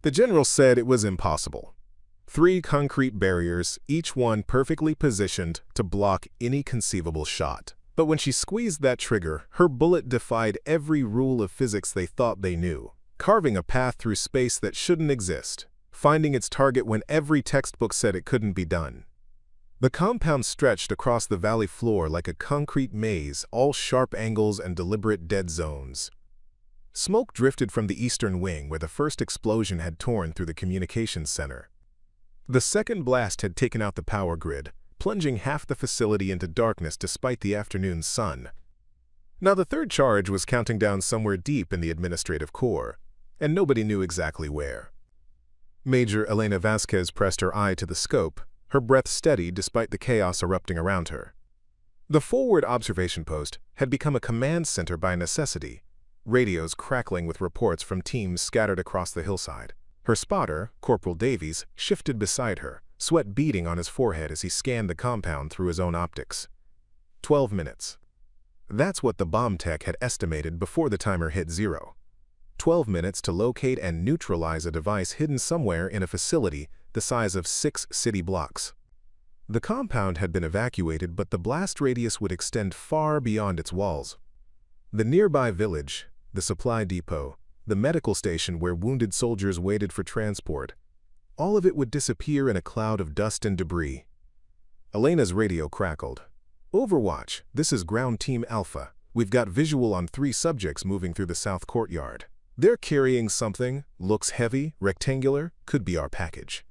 The general said it was impossible. 3 concrete barriers, each one perfectly positioned to block any conceivable shot. But when she squeezed that trigger, her bullet defied every rule of physics they thought they knew, carving a path through space that shouldn't exist, finding its target when every textbook said it couldn't be done. The compound stretched across the valley floor like a concrete maze, all sharp angles and deliberate dead zones. Smoke drifted from the eastern wing where the first explosion had torn through the communications center. The second blast had taken out the power grid, plunging half the facility into darkness despite the afternoon sun. Now the third charge was counting down somewhere deep in the administrative core, and nobody knew exactly where. Major Elena Vasquez pressed her eye to the scope, her breath steady despite the chaos erupting around her. The forward observation post had become a command center by necessity, radios crackling with reports from teams scattered across the hillside. Her spotter, Corporal Davies, shifted beside her, sweat beading on his forehead as he scanned the compound through his own optics. 12 minutes. That's what the bomb tech had estimated before the timer hit 0. 12 minutes to locate and neutralize a device hidden somewhere in a facility the size of 6 city blocks. The compound had been evacuated, but the blast radius would extend far beyond its walls. The nearby village, the supply depot, the medical station where wounded soldiers waited for transport, all of it would disappear in a cloud of dust and debris. Elena's radio crackled. "Overwatch, this is Ground Team Alpha. We've got visual on 3 subjects moving through the south courtyard. They're carrying something, looks heavy, rectangular, could be our package."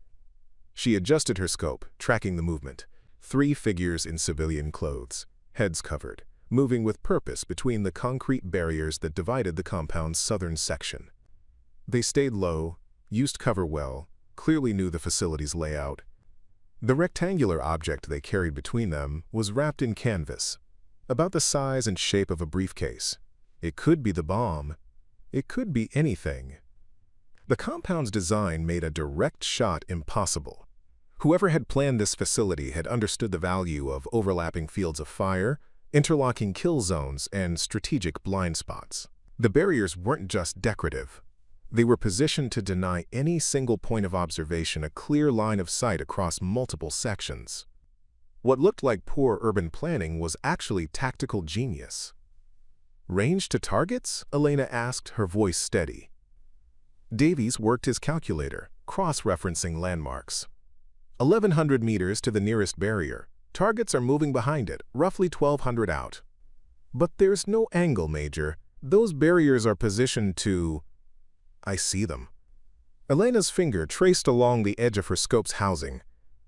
She adjusted her scope, tracking the movement. 3 figures in civilian clothes, heads covered, moving with purpose between the concrete barriers that divided the compound's southern section. They stayed low, used cover well, clearly knew the facility's layout. The rectangular object they carried between them was wrapped in canvas, about the size and shape of a briefcase. It could be the bomb. It could be anything. The compound's design made a direct shot impossible. Whoever had planned this facility had understood the value of overlapping fields of fire, interlocking kill zones, and strategic blind spots. The barriers weren't just decorative. They were positioned to deny any single point of observation a clear line of sight across multiple sections. What looked like poor urban planning was actually tactical genius. "Range to targets?" Elena asked, her voice steady. Davies worked his calculator, cross-referencing landmarks. 1,100 meters to the nearest barrier. Targets are moving behind it, roughly 1,200 out. But there's no angle, Major. Those barriers are positioned to... I see them. Elena's finger traced along the edge of her scope's housing,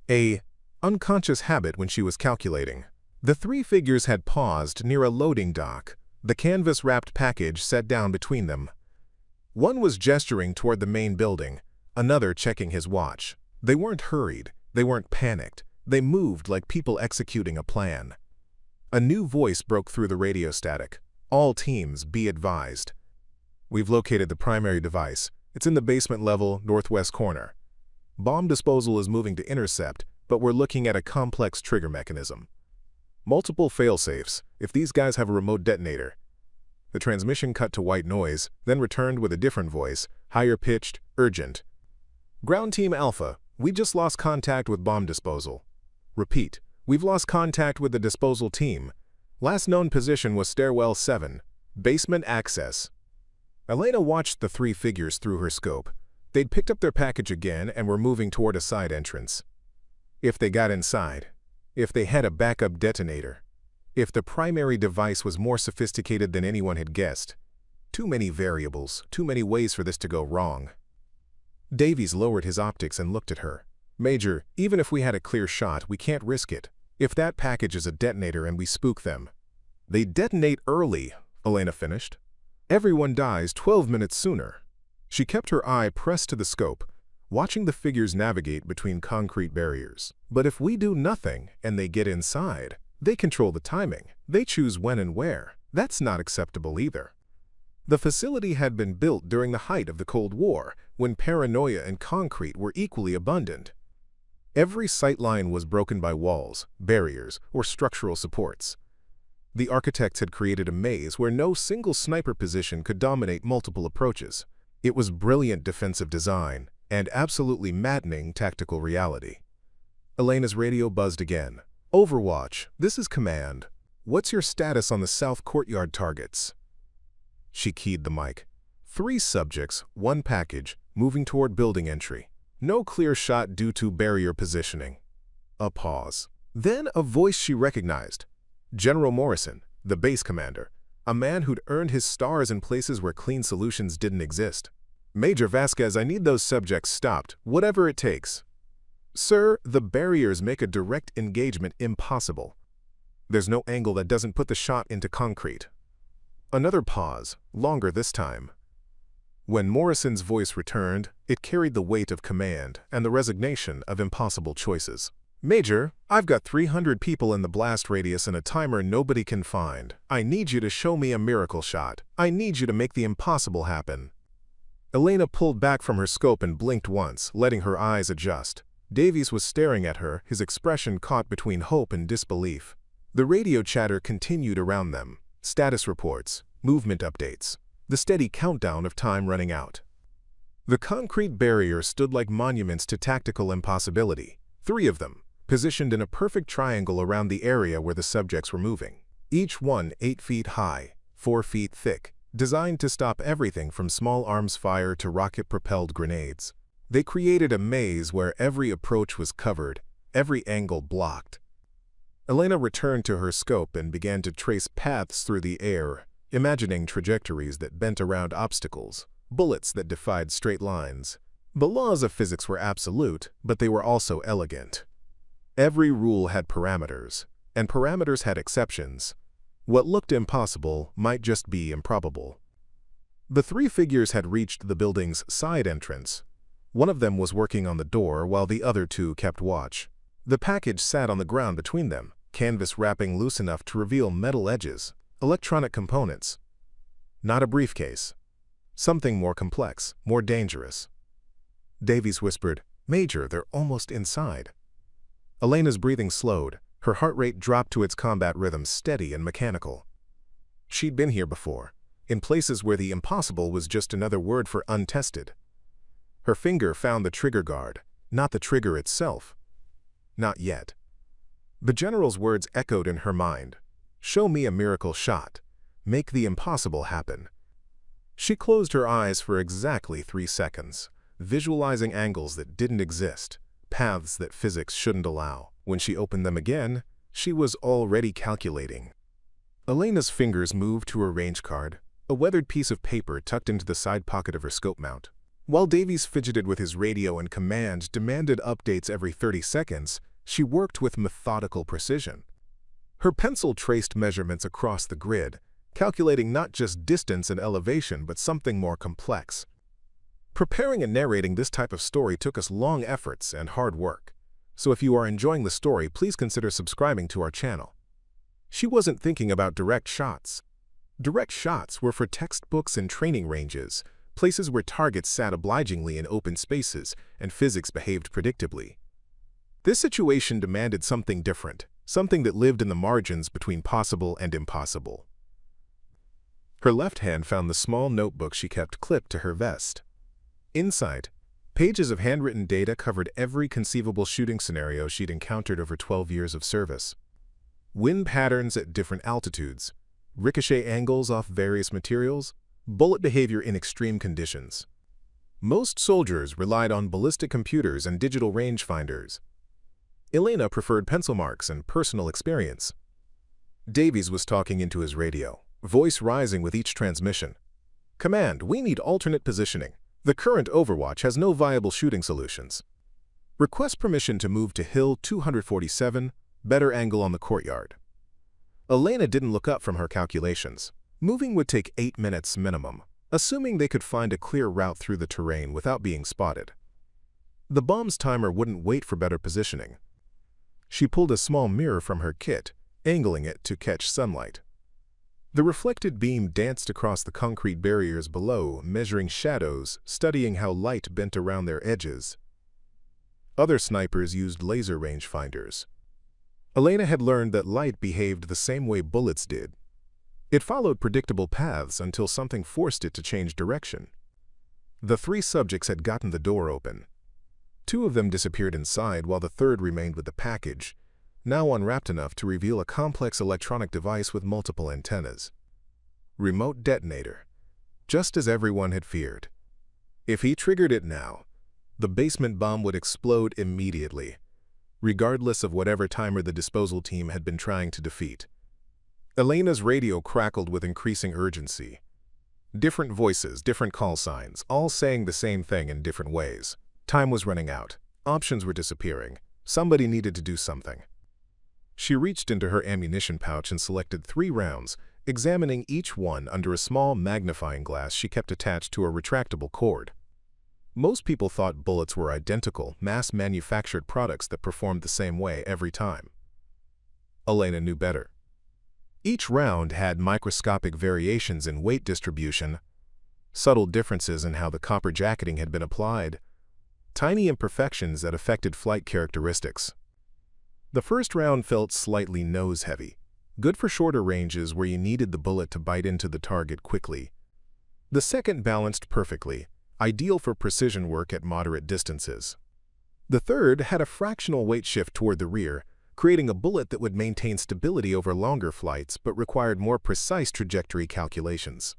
a unconscious habit when she was calculating. The 3 figures had paused near a loading dock, the canvas-wrapped package set down between them. One was gesturing toward the main building, another checking his watch. They weren't hurried, they weren't panicked, they moved like people executing a plan. A new voice broke through the radio static. "All teams, be advised. We've located the primary device. It's in the basement level, northwest corner. Bomb disposal is moving to intercept, but we're looking at a complex trigger mechanism. Multiple failsafes, if these guys have a remote detonator." The transmission cut to white noise, then returned with a different voice, higher pitched, urgent. "Ground Team Alpha, we just lost contact with bomb disposal. Repeat, we've lost contact with the disposal team. Last known position was stairwell 7, basement access." Elena watched the 3 figures through her scope. They'd picked up their package again and were moving toward a side entrance. If they got inside, if they had a backup detonator, if the primary device was more sophisticated than anyone had guessed. Too many variables, too many ways for this to go wrong. Davies lowered his optics and looked at her. "Major, even if we had a clear shot, we can't risk it. If that package is a detonator and we spook them." "They detonate early," Elena finished. "Everyone dies 12 minutes sooner." She kept her eye pressed to the scope, watching the figures navigate between concrete barriers. "But if we do nothing and they get inside, they control the timing. They choose when and where. That's not acceptable either." The facility had been built during the height of the Cold War, when paranoia and concrete were equally abundant. Every sightline was broken by walls, barriers, or structural supports. The architects had created a maze where no single sniper position could dominate multiple approaches. It was brilliant defensive design and absolutely maddening tactical reality. Elena's radio buzzed again. "Overwatch, this is Command. What's your status on the South Courtyard targets?" She keyed the mic. 3 subjects, 1 package, moving toward building entry. No clear shot due to barrier positioning. A pause. Then a voice she recognized. General Morrison, the base commander, a man who'd earned his stars in places where clean solutions didn't exist. "Major Vasquez, I need those subjects stopped, whatever it takes." "Sir, the barriers make a direct engagement impossible. There's no angle that doesn't put the shot into concrete." Another pause, longer this time. When Morrison's voice returned, it carried the weight of command and the resignation of impossible choices. "Major, I've got 300 people in the blast radius and a timer nobody can find. I need you to show me a miracle shot. I need you to make the impossible happen." Elena pulled back from her scope and blinked once, letting her eyes adjust. Davies was staring at her, his expression caught between hope and disbelief. The radio chatter continued around them. Status reports, movement updates, the steady countdown of time running out. The concrete barriers stood like monuments to tactical impossibility. 3 of them, positioned in a perfect triangle around the area where the subjects were moving. Each one 8 feet high, 4 feet thick, designed to stop everything from small arms fire to rocket-propelled grenades. They created a maze where every approach was covered, every angle blocked. Elena returned to her scope and began to trace paths through the air, imagining trajectories that bent around obstacles, bullets that defied straight lines. The laws of physics were absolute, but they were also elegant. Every rule had parameters, and parameters had exceptions. What looked impossible might just be improbable. The 3 figures had reached the building's side entrance. One of them was working on the door while the other 2 kept watch. The package sat on the ground between them, canvas wrapping loose enough to reveal metal edges, electronic components. Not a briefcase. Something more complex, more dangerous. Davies whispered, "Major, they're almost inside." Elena's breathing slowed. Her heart rate dropped to its combat rhythm, steady and mechanical. She'd been here before, in places where the impossible was just another word for untested. Her finger found the trigger guard, not the trigger itself. Not yet. The general's words echoed in her mind. "Show me a miracle shot. Make the impossible happen." She closed her eyes for exactly 3 seconds, visualizing angles that didn't exist, paths that physics shouldn't allow. When she opened them again, she was already calculating. Elena's fingers moved to her range card, a weathered piece of paper tucked into the side pocket of her scope mount. While Davies fidgeted with his radio and command demanded updates every 30 seconds, she worked with methodical precision. Her pencil traced measurements across the grid, calculating not just distance and elevation but something more complex. Preparing and narrating this type of story took us long efforts and hard work. So if you are enjoying the story, please consider subscribing to our channel. She wasn't thinking about direct shots. Direct shots were for textbooks and training ranges, places where targets sat obligingly in open spaces and physics behaved predictably. This situation demanded something different, something that lived in the margins between possible and impossible. Her left hand found the small notebook she kept clipped to her vest. Inside, pages of handwritten data covered every conceivable shooting scenario she'd encountered over 12 years of service. Wind patterns at different altitudes, ricochet angles off various materials, bullet behavior in extreme conditions. Most soldiers relied on ballistic computers and digital rangefinders. Elena preferred pencil marks and personal experience. Davies was talking into his radio, voice rising with each transmission. "Command, we need alternate positioning. The current Overwatch has no viable shooting solutions. Request permission to move to Hill 247, better angle on the courtyard." Elena didn't look up from her calculations. Moving would take 8 minutes minimum, assuming they could find a clear route through the terrain without being spotted. The bomb's timer wouldn't wait for better positioning. She pulled a small mirror from her kit, angling it to catch sunlight. The reflected beam danced across the concrete barriers below, measuring shadows, studying how light bent around their edges. Other snipers used laser rangefinders. Elena had learned that light behaved the same way bullets did. It followed predictable paths until something forced it to change direction. The 3 subjects had gotten the door open. 2 of them disappeared inside while the third remained with the package, now unwrapped enough to reveal a complex electronic device with multiple antennas. Remote detonator, just as everyone had feared. If he triggered it now, the basement bomb would explode immediately, regardless of whatever timer the disposal team had been trying to defeat. Elena's radio crackled with increasing urgency. Different voices, different call signs, all saying the same thing in different ways. Time was running out. Options were disappearing. Somebody needed to do something. She reached into her ammunition pouch and selected 3 rounds, examining each one under a small magnifying glass she kept attached to a retractable cord. Most people thought bullets were identical, mass-manufactured products that performed the same way every time. Elena knew better. Each round had microscopic variations in weight distribution, subtle differences in how the copper jacketing had been applied, tiny imperfections that affected flight characteristics. The first round felt slightly nose-heavy, good for shorter ranges where you needed the bullet to bite into the target quickly. The second balanced perfectly, ideal for precision work at moderate distances. The third had a fractional weight shift toward the rear, creating a bullet that would maintain stability over longer flights but required more precise trajectory calculations.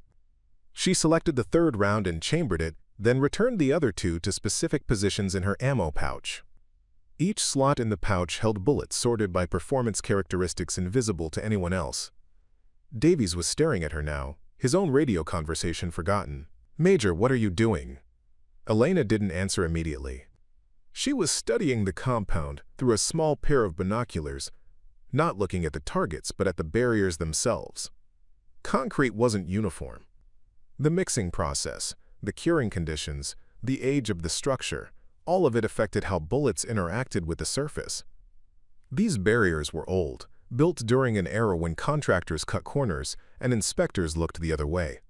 She selected the third round and chambered it, then returned the other 2 to specific positions in her ammo pouch. Each slot in the pouch held bullets sorted by performance characteristics invisible to anyone else. Davies was staring at her now, his own radio conversation forgotten. "Major, what are you doing?" Elena didn't answer immediately. She was studying the compound through a small pair of binoculars, not looking at the targets but at the barriers themselves. Concrete wasn't uniform. The mixing process, the curing conditions, the age of the structure, all of it affected how bullets interacted with the surface. These barriers were old, built during an era when contractors cut corners and inspectors looked the other way.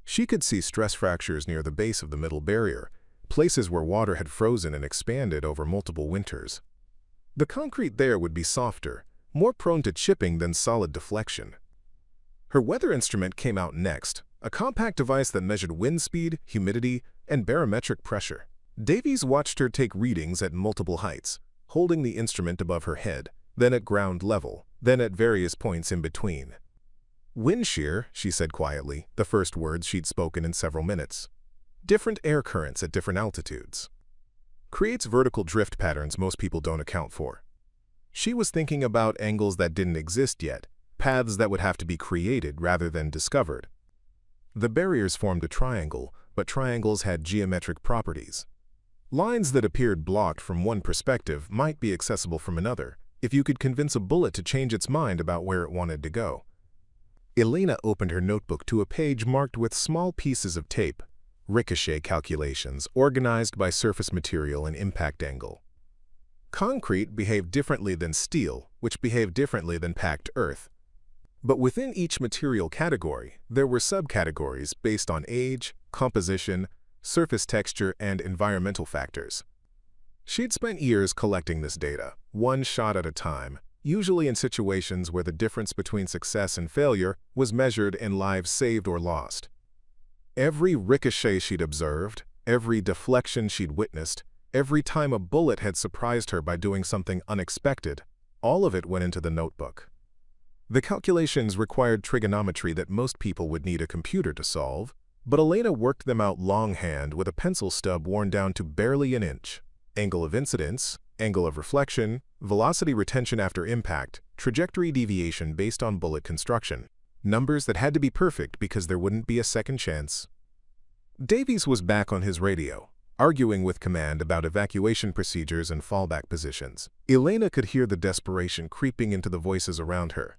She could see stress fractures near the base of the middle barrier, places where water had frozen and expanded over multiple winters. The concrete there would be softer, more prone to chipping than solid deflection. Her weather instrument came out next, a compact device that measured wind speed, humidity, and barometric pressure. Davies watched her take readings at multiple heights, holding the instrument above her head, then at ground level, then at various points in between. "Wind shear," she said quietly, the first words she'd spoken in several minutes. "Different air currents at different altitudes. Creates vertical drift patterns most people don't account for." She was thinking about angles that didn't exist yet, paths that would have to be created rather than discovered. The barriers formed a triangle, but triangles had geometric properties. Lines that appeared blocked from one perspective might be accessible from another, if you could convince a bullet to change its mind about where it wanted to go. Elena opened her notebook to a page marked with small pieces of tape, ricochet calculations organized by surface material and impact angle. Concrete behaved differently than steel, which behaved differently than packed earth. But within each material category, there were subcategories based on age, composition, surface texture, and environmental factors. She'd spent years collecting this data, one shot at a time, usually in situations where the difference between success and failure was measured in lives saved or lost. Every ricochet she'd observed, every deflection she'd witnessed, every time a bullet had surprised her by doing something unexpected, all of it went into the notebook. The calculations required trigonometry that most people would need a computer to solve, but Elena worked them out longhand with a pencil stub worn down to barely an inch. Angle of incidence, angle of reflection, velocity retention after impact, trajectory deviation based on bullet construction. Numbers that had to be perfect because there wouldn't be a second chance. Davies was back on his radio, arguing with command about evacuation procedures and fallback positions. Elena could hear the desperation creeping into the voices around her.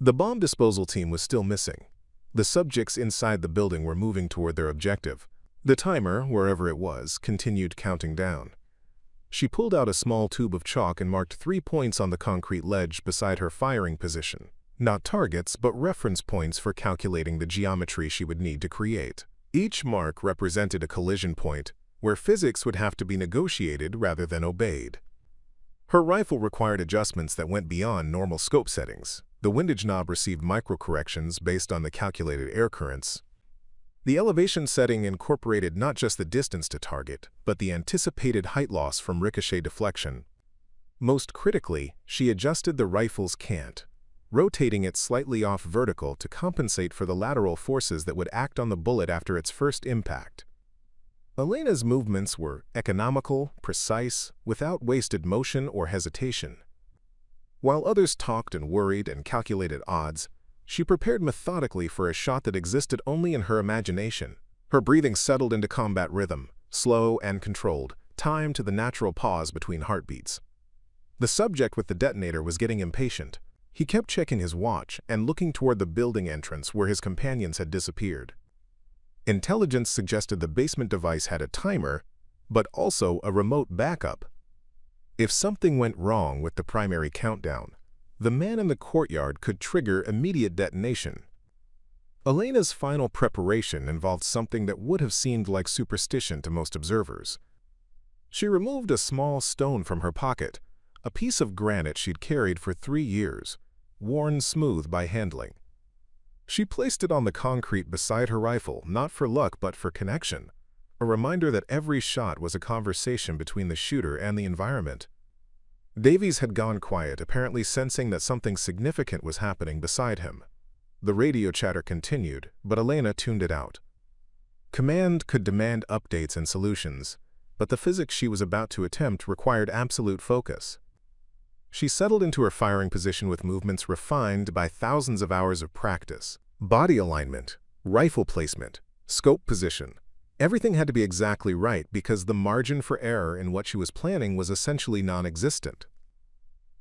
The bomb disposal team was still missing. The subjects inside the building were moving toward their objective. The timer, wherever it was, continued counting down. She pulled out a small tube of chalk and marked 3 points on the concrete ledge beside her firing position. Not targets, but reference points for calculating the geometry she would need to create. Each mark represented a collision point, where physics would have to be negotiated rather than obeyed. Her rifle required adjustments that went beyond normal scope settings. The windage knob received micro-corrections based on the calculated air currents. The elevation setting incorporated not just the distance to target, but the anticipated height loss from ricochet deflection. Most critically, she adjusted the rifle's cant, rotating it slightly off vertical to compensate for the lateral forces that would act on the bullet after its first impact. Elena's movements were economical, precise, without wasted motion or hesitation. While others talked and worried and calculated odds, she prepared methodically for a shot that existed only in her imagination. Her breathing settled into combat rhythm, slow and controlled, timed to the natural pause between heartbeats. The subject with the detonator was getting impatient. He kept checking his watch and looking toward the building entrance where his companions had disappeared. Intelligence suggested the basement device had a timer, but also a remote backup. If something went wrong with the primary countdown, the man in the courtyard could trigger immediate detonation. Elena's final preparation involved something that would have seemed like superstition to most observers. She removed a small stone from her pocket, a piece of granite she'd carried for 3 years, worn smooth by handling. She placed it on the concrete beside her rifle, not for luck but for connection, a reminder that every shot was a conversation between the shooter and the environment. Davies had gone quiet, apparently sensing that something significant was happening beside him. The radio chatter continued, but Elena tuned it out. Command could demand updates and solutions, but the physics she was about to attempt required absolute focus. She settled into her firing position with movements refined by thousands of hours of practice. Body alignment, rifle placement, scope position. Everything had to be exactly right because the margin for error in what she was planning was essentially non-existent.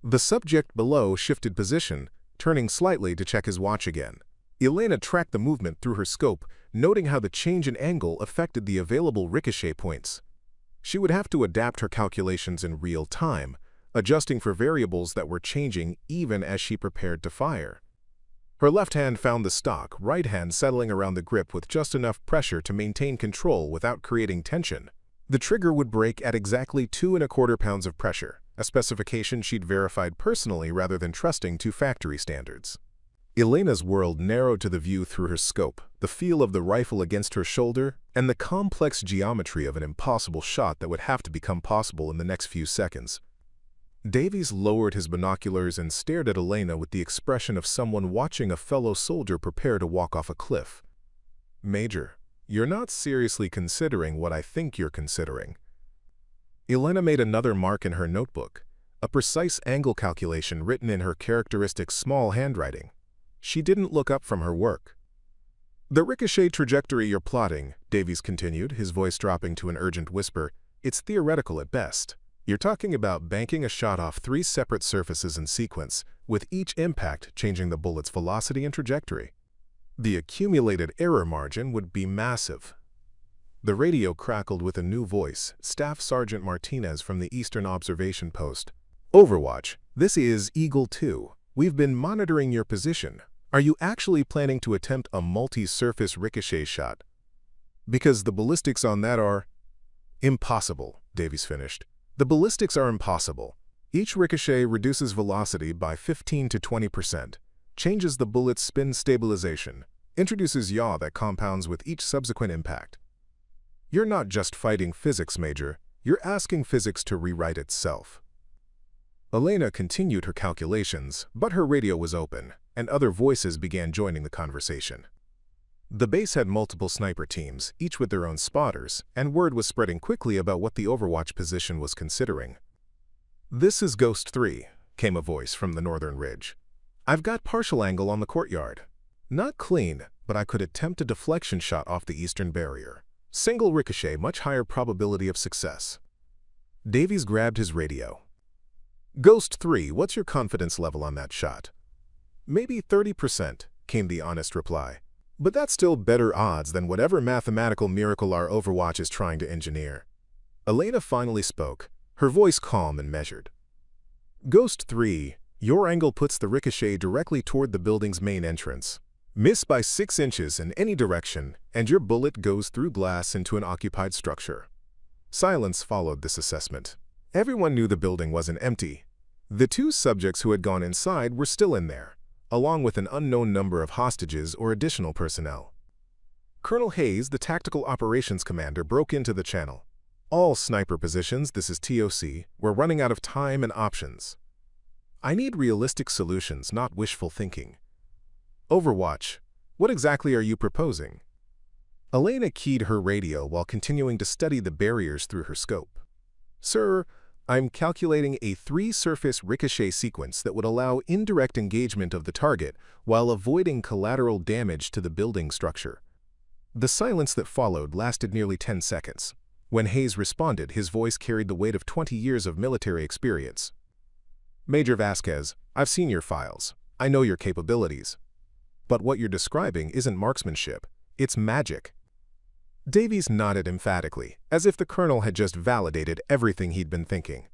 The subject below shifted position, turning slightly to check his watch again. Elena tracked the movement through her scope, noting how the change in angle affected the available ricochet points. She would have to adapt her calculations in real time, adjusting for variables that were changing even as she prepared to fire. Her left hand found the stock, right hand settling around the grip with just enough pressure to maintain control without creating tension. The trigger would break at exactly 2¼ pounds of pressure, a specification she'd verified personally rather than trusting to factory standards. Elena's world narrowed to the view through her scope, the feel of the rifle against her shoulder, and the complex geometry of an impossible shot that would have to become possible in the next few seconds. Davies lowered his binoculars and stared at Elena with the expression of someone watching a fellow soldier prepare to walk off a cliff. "Major, you're not seriously considering what I think you're considering." Elena made another mark in her notebook, a precise angle calculation written in her characteristic small handwriting. She didn't look up from her work. "The ricochet trajectory you're plotting," Davies continued, his voice dropping to an urgent whisper, "it's theoretical at best. You're talking about banking a shot off 3 separate surfaces in sequence, with each impact changing the bullet's velocity and trajectory. The accumulated error margin would be massive." The radio crackled with a new voice, Staff Sergeant Martinez from the Eastern Observation Post. "Overwatch, this is Eagle 2. We've been monitoring your position. Are you actually planning to attempt a multi-surface ricochet shot? Because the ballistics on that are..." "Impossible," Davies finished. "The ballistics are impossible. Each ricochet reduces velocity by 15 to 20%, changes the bullet's spin stabilization, introduces yaw that compounds with each subsequent impact. You're not just fighting physics, Major. You're asking physics to rewrite itself." Elena continued her calculations, but her radio was open, and other voices began joining the conversation. The base had multiple sniper teams, each with their own spotters, and word was spreading quickly about what the Overwatch position was considering. "This is Ghost 3, came a voice from the northern ridge. "I've got partial angle on the courtyard. Not clean, but I could attempt a deflection shot off the eastern barrier. Single ricochet, much higher probability of success." Davies grabbed his radio. "Ghost 3, what's your confidence level on that shot?" "Maybe 30%, came the honest reply. "But that's still better odds than whatever mathematical miracle our Overwatch is trying to engineer." Elena finally spoke, her voice calm and measured. "Ghost 3, your angle puts the ricochet directly toward the building's main entrance. Miss by 6 inches in any direction, and your bullet goes through glass into an occupied structure." Silence followed this assessment. Everyone knew the building wasn't empty. The 2 subjects who had gone inside were still in there, along with an unknown number of hostages or additional personnel. Colonel Hayes, the tactical operations commander, broke into the channel. All sniper positions, this is TOC, we're running out of time and options. I need realistic solutions, not wishful thinking. Overwatch, what exactly are you proposing? Elena keyed her radio while continuing to study the barriers through her scope. Sir, I'm calculating a 3-surface ricochet sequence that would allow indirect engagement of the target while avoiding collateral damage to the building structure. The silence that followed lasted nearly 10 seconds. When Hayes responded, his voice carried the weight of 20 years of military experience. Major Vasquez, I've seen your files. I know your capabilities. But what you're describing isn't marksmanship. It's magic. Davies nodded emphatically, as if the colonel had just validated everything he'd been thinking.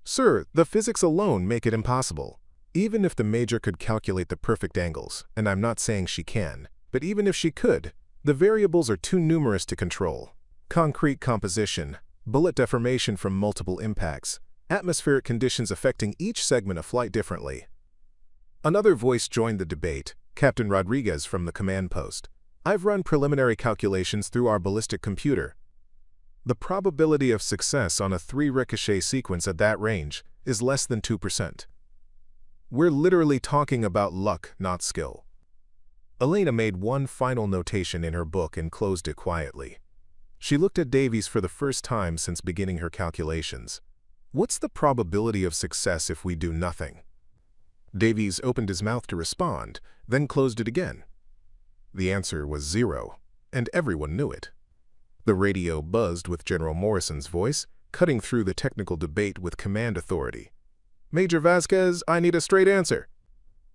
Sir, the physics alone make it impossible. Even if the major could calculate the perfect angles, and I'm not saying she can, but even if she could, the variables are too numerous to control. Concrete composition, bullet deformation from multiple impacts, atmospheric conditions affecting each segment of flight differently. Another voice joined the debate, Captain Rodriguez from the command post. I've run preliminary calculations through our ballistic computer. The probability of success on a 3-ricochet sequence at that range is less than 2%. We're literally talking about luck, not skill. Elena made one final notation in her book and closed it quietly. She looked at Davies for the first time since beginning her calculations. What's the probability of success if we do nothing? Davies opened his mouth to respond, then closed it again. The answer was 0, and everyone knew it. The radio buzzed with General Morrison's voice, cutting through the technical debate with command authority. Major Vasquez, I need a straight answer.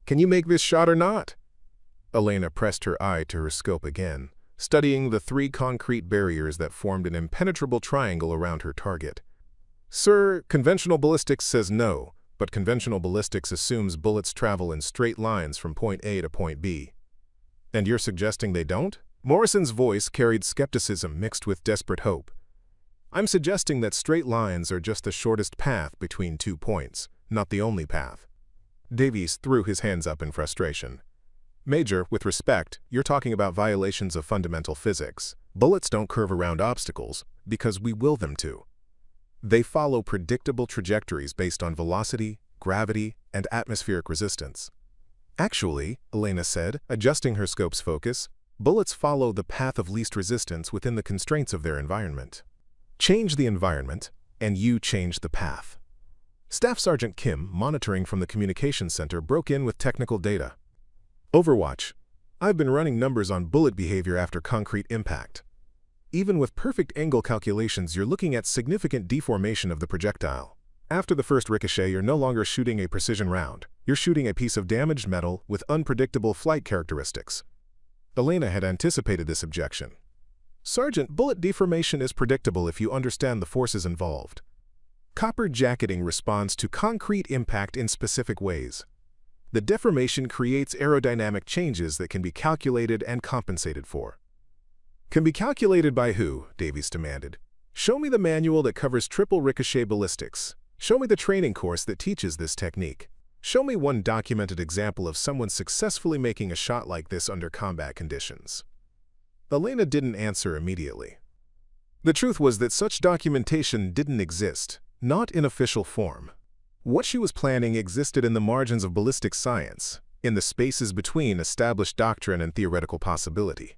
Can you make this shot or not? Elena pressed her eye to her scope again, studying the 3 concrete barriers that formed an impenetrable triangle around her target. Sir, conventional ballistics says no, but conventional ballistics assumes bullets travel in straight lines from point A to point B. And you're suggesting they don't? Morrison's voice carried skepticism mixed with desperate hope. I'm suggesting that straight lines are just the shortest path between 2 points, not the only path. Davies threw his hands up in frustration. Major, with respect, you're talking about violations of fundamental physics. Bullets don't curve around obstacles because we will them to. They follow predictable trajectories based on velocity, gravity, and atmospheric resistance. Actually, Elena said, adjusting her scope's focus, bullets follow the path of least resistance within the constraints of their environment. Change the environment, and you change the path. Staff Sergeant Kim, monitoring from the communications center, broke in with technical data. Overwatch. I've been running numbers on bullet behavior after concrete impact. Even with perfect angle calculations, you're looking at significant deformation of the projectile. After the first ricochet, you're no longer shooting a precision round. You're shooting a piece of damaged metal with unpredictable flight characteristics. Elena had anticipated this objection. Sergeant, bullet deformation is predictable if you understand the forces involved. Copper jacketing responds to concrete impact in specific ways. The deformation creates aerodynamic changes that can be calculated and compensated for. Can be calculated by who? Davies demanded. Show me the manual that covers triple ricochet ballistics. Show me the training course that teaches this technique. Show me one documented example of someone successfully making a shot like this under combat conditions. Elena didn't answer immediately. The truth was that such documentation didn't exist, not in official form. What she was planning existed in the margins of ballistic science, in the spaces between established doctrine and theoretical possibility.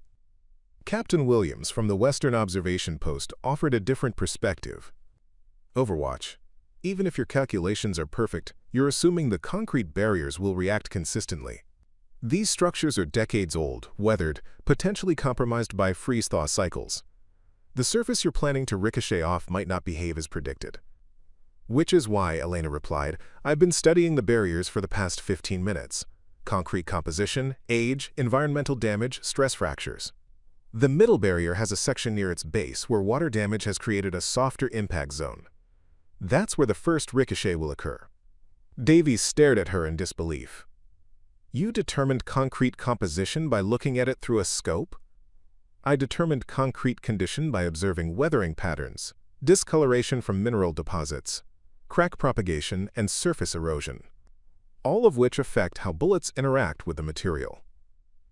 Captain Williams from the Western Observation Post offered a different perspective. Overwatch. Even if your calculations are perfect, you're assuming the concrete barriers will react consistently. These structures are decades old, weathered, potentially compromised by freeze-thaw cycles. The surface you're planning to ricochet off might not behave as predicted. Which is why, Elena replied, I've been studying the barriers for the past 15 minutes. Concrete composition, age, environmental damage, stress fractures. The middle barrier has a section near its base where water damage has created a softer impact zone. That's where the first ricochet will occur. Davies stared at her in disbelief. You determined concrete composition by looking at it through a scope? I determined concrete condition by observing weathering patterns, discoloration from mineral deposits, crack propagation, and surface erosion, all of which affect how bullets interact with the material.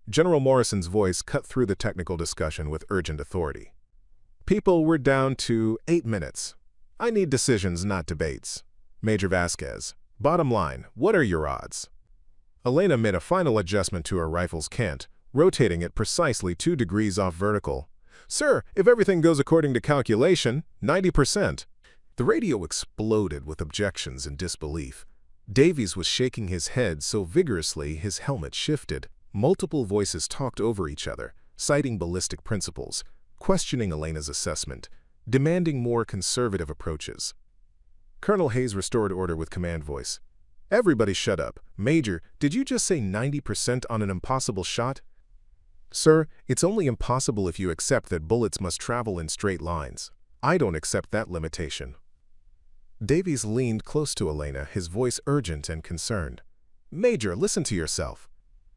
General Morrison's voice cut through the technical discussion with urgent authority. People, we're down to 8 minutes. I need decisions, not debates. Major Vasquez, bottom line, what are your odds? Elena made a final adjustment to her rifle's cant, rotating it precisely 2 degrees off vertical. Sir, if everything goes according to calculation, 90%. The radio exploded with objections and disbelief. Davies was shaking his head so vigorously his helmet shifted. Multiple voices talked over each other, citing ballistic principles, questioning Elena's assessment, demanding more conservative approaches. Colonel Hayes restored order with command voice. Everybody shut up. Major, did you just say 90% on an impossible shot? Sir, it's only impossible if you accept that bullets must travel in straight lines. I don't accept that limitation. Davies leaned close to Elena, his voice urgent and concerned. Major, listen to yourself.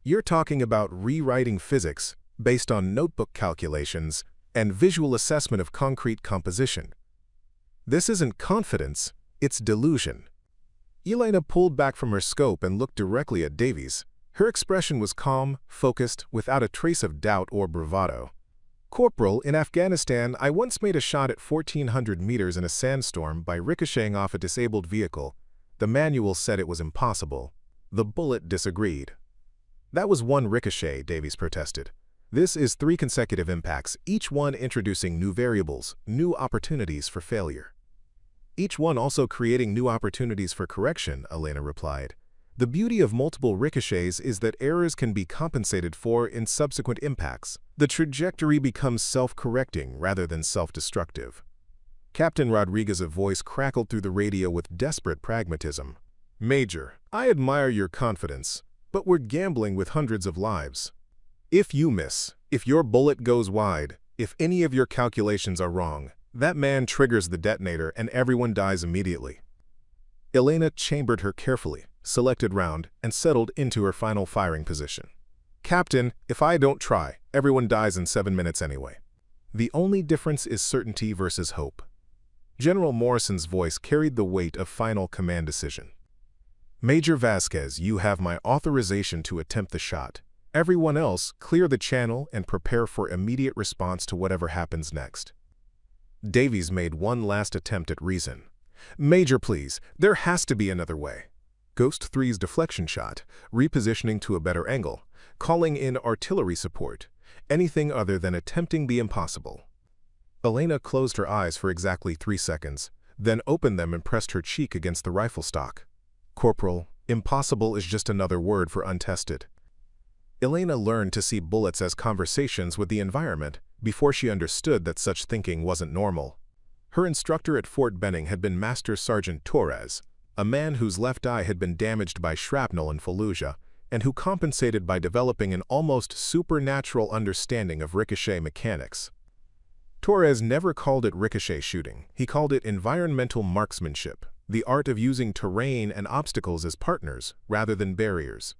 You're talking about rewriting physics based on notebook calculations and visual assessment of concrete composition. This isn't confidence, it's delusion. Elena pulled back from her scope and looked directly at Davies. Her expression was calm, focused, without a trace of doubt or bravado. Corporal, in Afghanistan, I once made a shot at 1,400 meters in a sandstorm by ricocheting off a disabled vehicle. The manual said it was impossible. The bullet disagreed. That was one ricochet, Davies protested. This is 3 consecutive impacts, each one introducing new variables, new opportunities for failure. Each one also creating new opportunities for correction, Elena replied. The beauty of multiple ricochets is that errors can be compensated for in subsequent impacts. The trajectory becomes self-correcting rather than self-destructive. Captain Rodriguez's voice crackled through the radio with desperate pragmatism. Major, I admire your confidence, but we're gambling with hundreds of lives. If you miss, if your bullet goes wide, if any of your calculations are wrong, that man triggers the detonator and everyone dies immediately. Elena chambered her carefully, selected round, and settled into her final firing position. Captain, if I don't try, everyone dies in 7 minutes anyway. The only difference is certainty versus hope. General Morrison's voice carried the weight of final command decision. Major Vasquez, you have my authorization to attempt the shot. Everyone else, clear the channel and prepare for immediate response to whatever happens next. Davies made one last attempt at reason. Major, please, there has to be another way. Ghost 3's deflection shot, repositioning to a better angle, calling in artillery support, anything other than attempting the impossible. Elena closed her eyes for exactly 3 seconds, then opened them and pressed her cheek against the rifle stock. Corporal, impossible is just another word for untested. Elena learned to see bullets as conversations with the environment before she understood that such thinking wasn't normal. Her instructor at Fort Benning had been Master Sergeant Torres, a man whose left eye had been damaged by shrapnel in Fallujah, and who compensated by developing an almost supernatural understanding of ricochet mechanics. Torres never called it ricochet shooting. He called it environmental marksmanship, the art of using terrain and obstacles as partners rather than barriers.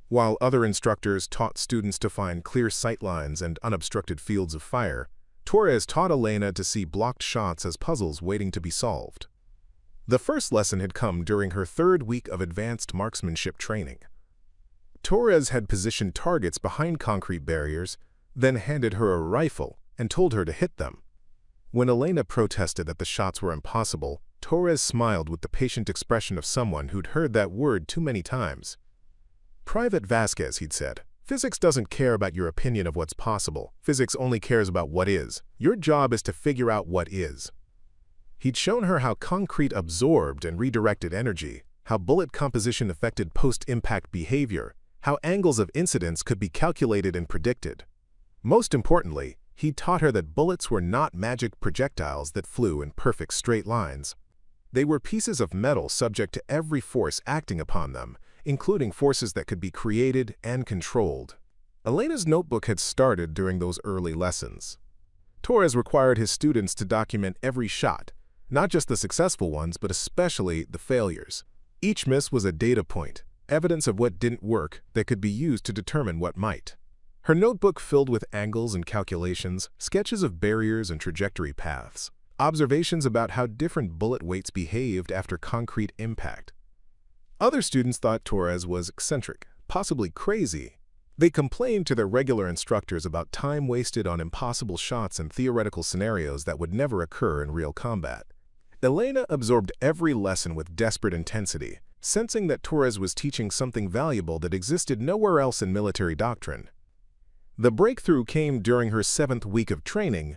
While other instructors taught students to find clear sightlines and unobstructed fields of fire, Torres taught Elena to see blocked shots as puzzles waiting to be solved. The first lesson had come during her 3rd week of advanced marksmanship training. Torres had positioned targets behind concrete barriers, then handed her a rifle and told her to hit them. When Elena protested that the shots were impossible, Torres smiled with the patient expression of someone who'd heard that word too many times. Private Vasquez, he'd said, physics doesn't care about your opinion of what's possible. Physics only cares about what is. Your job is to figure out what is. He'd shown her how concrete absorbed and redirected energy, how bullet composition affected post-impact behavior, how angles of incidence could be calculated and predicted. Most importantly, he taught her that bullets were not magic projectiles that flew in perfect straight lines. They were pieces of metal subject to every force acting upon them, including forces that could be created and controlled. Elena's notebook had started during those early lessons. Torres required his students to document every shot, not just the successful ones, but especially the failures. Each miss was a data point, evidence of what didn't work that could be used to determine what might. Her notebook filled with angles and calculations, sketches of barriers and trajectory paths, observations about how different bullet weights behaved after concrete impact. Other students thought Torres was eccentric, possibly crazy. They complained to their regular instructors about time wasted on impossible shots and theoretical scenarios that would never occur in real combat. Elena absorbed every lesson with desperate intensity, sensing that Torres was teaching something valuable that existed nowhere else in military doctrine. The breakthrough came during her 7th week of training.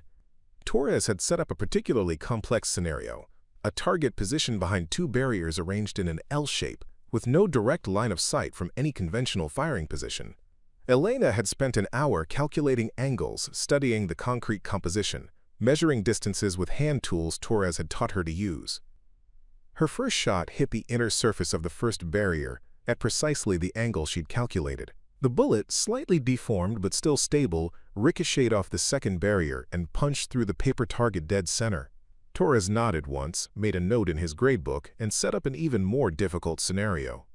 Torres had set up a particularly complex scenario, a target positioned behind 2 barriers arranged in an L shape, with no direct line of sight from any conventional firing position. Elena had spent an hour calculating angles, studying the concrete composition, measuring distances with hand tools Torres had taught her to use. Her first shot hit the inner surface of the first barrier, at precisely the angle she'd calculated. The bullet, slightly deformed but still stable, ricocheted off the second barrier and punched through the paper target dead center. Torres nodded once, made a note in his gradebook, and set up an even more difficult scenario.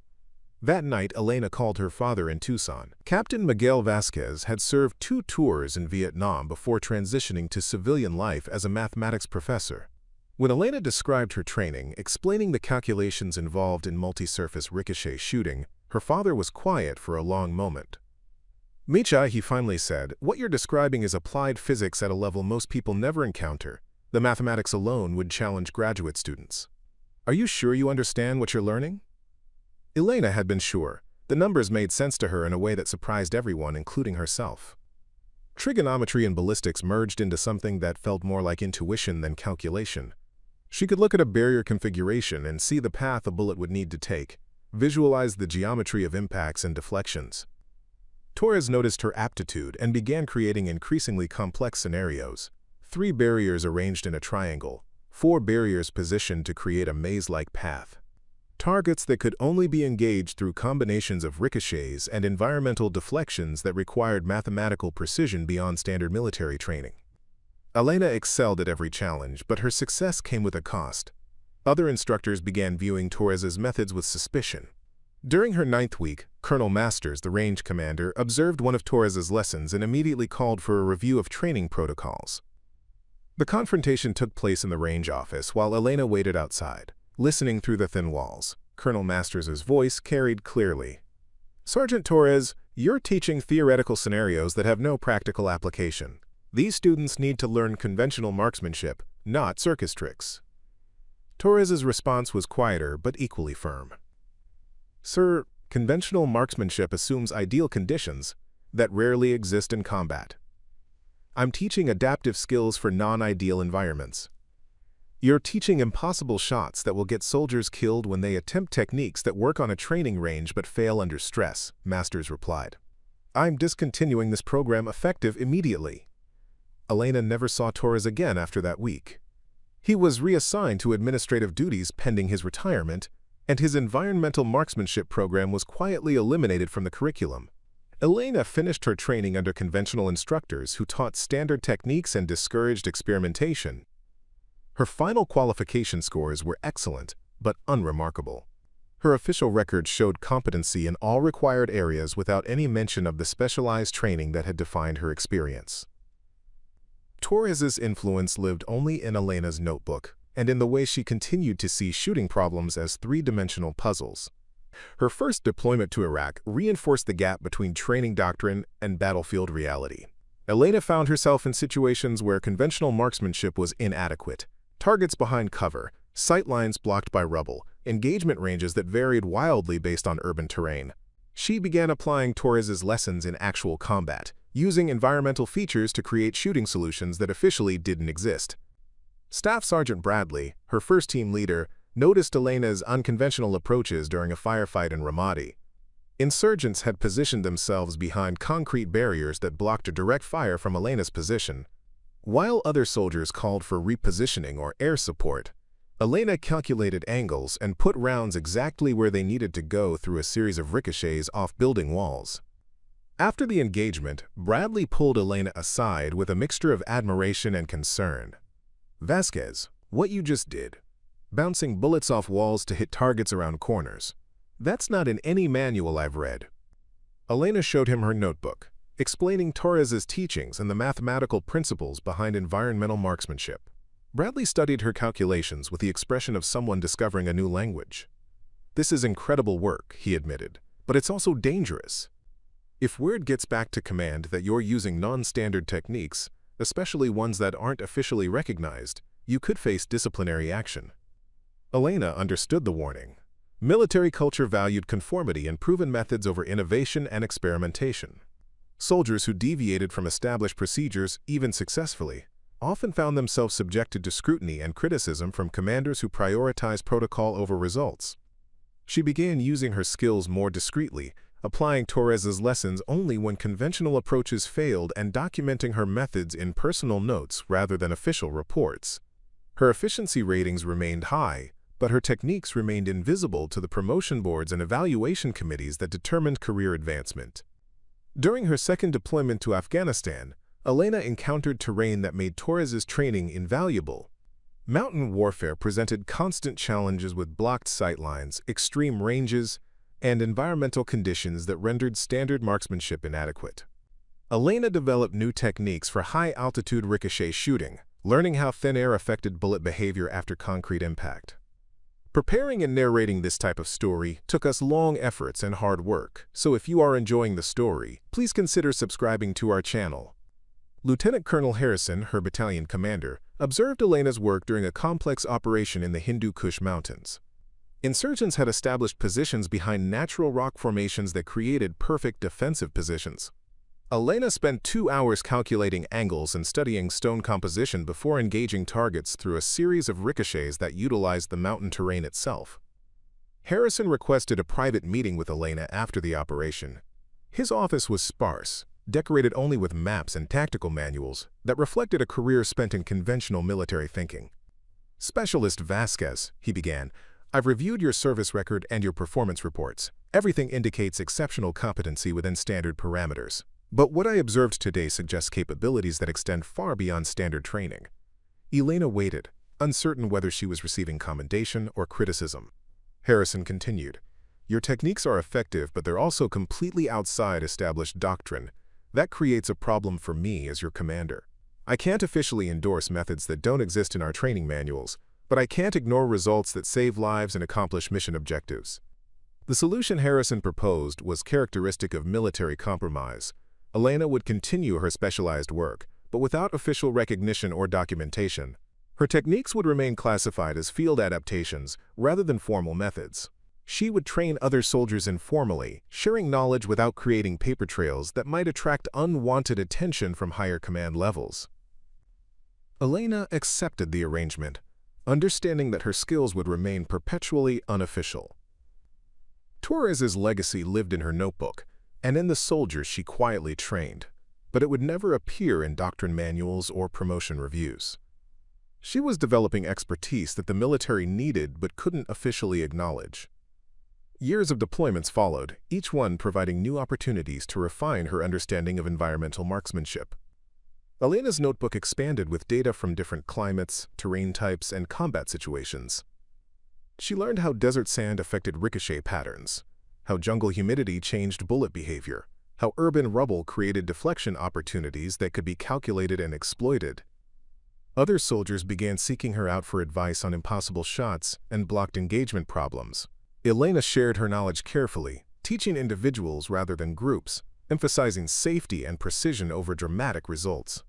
That night, Elena called her father in Tucson. Captain Miguel Vasquez had served 2 tours in Vietnam before transitioning to civilian life as a mathematics professor. When Elena described her training, explaining the calculations involved in multi-surface ricochet shooting, her father was quiet for a long moment. "Micha," he finally said, "what you're describing is applied physics at a level most people never encounter. The mathematics alone would challenge graduate students. Are you sure you understand what you're learning?" Elena had been sure. The numbers made sense to her in a way that surprised everyone, including herself. Trigonometry and ballistics merged into something that felt more like intuition than calculation. She could look at a barrier configuration and see the path a bullet would need to take, visualize the geometry of impacts and deflections. Torres noticed her aptitude and began creating increasingly complex scenarios. 3 barriers arranged in a triangle, 4 barriers positioned to create a maze-like path. Targets that could only be engaged through combinations of ricochets and environmental deflections that required mathematical precision beyond standard military training. Elena excelled at every challenge, but her success came with a cost. Other instructors began viewing Torres's methods with suspicion. During her 9th week, Colonel Masters, the range commander, observed one of Torres's lessons and immediately called for a review of training protocols. The confrontation took place in the range office while Elena waited outside, listening through the thin walls. Colonel Masters' voice carried clearly. "Sergeant Torres, you're teaching theoretical scenarios that have no practical application. These students need to learn conventional marksmanship, not circus tricks." Torres's response was quieter but equally firm. "Sir, conventional marksmanship assumes ideal conditions that rarely exist in combat. I'm teaching adaptive skills for non-ideal environments. You're teaching impossible shots that will get soldiers killed when they attempt techniques that work on a training range but fail under stress," Masters replied. "I'm discontinuing this program effective immediately." Elena never saw Torres again after that week. He was reassigned to administrative duties pending his retirement, and his environmental marksmanship program was quietly eliminated from the curriculum. Elena finished her training under conventional instructors who taught standard techniques and discouraged experimentation. Her final qualification scores were excellent, but unremarkable. Her official record showed competency in all required areas without any mention of the specialized training that had defined her experience. Torres's influence lived only in Elena's notebook, and in the way she continued to see shooting problems as 3-dimensional puzzles. Her first deployment to Iraq reinforced the gap between training doctrine and battlefield reality. Elena found herself in situations where conventional marksmanship was inadequate. Targets behind cover, sight lines blocked by rubble, engagement ranges that varied wildly based on urban terrain. She began applying Torres's lessons in actual combat, using environmental features to create shooting solutions that officially didn't exist. Staff Sergeant Bradley, her first team leader, noticed Elena's unconventional approaches during a firefight in Ramadi. Insurgents had positioned themselves behind concrete barriers that blocked a direct fire from Elena's position. While other soldiers called for repositioning or air support, Elena calculated angles and put rounds exactly where they needed to go through a series of ricochets off building walls. After the engagement, Bradley pulled Elena aside with a mixture of admiration and concern. "Vasquez, what you just did, bouncing bullets off walls to hit targets around corners, that's not in any manual I've read." Elena showed him her notebook, explaining Torres's teachings and the mathematical principles behind environmental marksmanship. Bradley studied her calculations with the expression of someone discovering a new language. "This is incredible work," he admitted, "but it's also dangerous. If word gets back to command that you're using non-standard techniques, especially ones that aren't officially recognized, you could face disciplinary action. Elena understood the warning. Military culture valued conformity and proven methods over innovation and experimentation. Soldiers who deviated from established procedures, even successfully, often found themselves subjected to scrutiny and criticism from commanders who prioritized protocol over results. She began using her skills more discreetly, applying Torres's lessons only when conventional approaches failed and documenting her methods in personal notes rather than official reports. Her efficiency ratings remained high, but her techniques remained invisible to the promotion boards and evaluation committees that determined career advancement. During her second deployment to Afghanistan, Elena encountered terrain that made Torres's training invaluable. Mountain warfare presented constant challenges with blocked sightlines, extreme ranges, and environmental conditions that rendered standard marksmanship inadequate. Elena developed new techniques for high-altitude ricochet shooting, learning how thin air affected bullet behavior after concrete impact. Preparing and narrating this type of story took us long efforts and hard work, so if you are enjoying the story, please consider subscribing to our channel. Lieutenant Colonel Harrison, her battalion commander, observed Elena's work during a complex operation in the Hindu Kush Mountains. Insurgents had established positions behind natural rock formations that created perfect defensive positions. Elena spent 2 hours calculating angles and studying stone composition before engaging targets through a series of ricochets that utilized the mountain terrain itself. Harrison requested a private meeting with Elena after the operation. His office was sparse, decorated only with maps and tactical manuals that reflected a career spent in conventional military thinking. "Specialist Vasquez," he began, "I've reviewed your service record and your performance reports. Everything indicates exceptional competency within standard parameters. But what I observed today suggests capabilities that extend far beyond standard training." Elena waited, uncertain whether she was receiving commendation or criticism. Harrison continued, "Your techniques are effective, but they're also completely outside established doctrine. That creates a problem for me as your commander. I can't officially endorse methods that don't exist in our training manuals, but I can't ignore results that save lives and accomplish mission objectives." The solution Harrison proposed was characteristic of military compromise. Elena would continue her specialized work, but without official recognition or documentation. Her techniques would remain classified as field adaptations rather than formal methods. She would train other soldiers informally, sharing knowledge without creating paper trails that might attract unwanted attention from higher command levels. Elena accepted the arrangement, understanding that her skills would remain perpetually unofficial. Torres's legacy lived in her notebook, and in the soldiers she quietly trained, but it would never appear in doctrine manuals or promotion reviews. She was developing expertise that the military needed but couldn't officially acknowledge. Years of deployments followed, each one providing new opportunities to refine her understanding of environmental marksmanship. Elena's notebook expanded with data from different climates, terrain types, and combat situations. She learned how desert sand affected ricochet patterns, how jungle humidity changed bullet behavior, how urban rubble created deflection opportunities that could be calculated and exploited. Other soldiers began seeking her out for advice on impossible shots and blocked engagement problems. Elena shared her knowledge carefully, teaching individuals rather than groups, emphasizing safety and precision over dramatic results.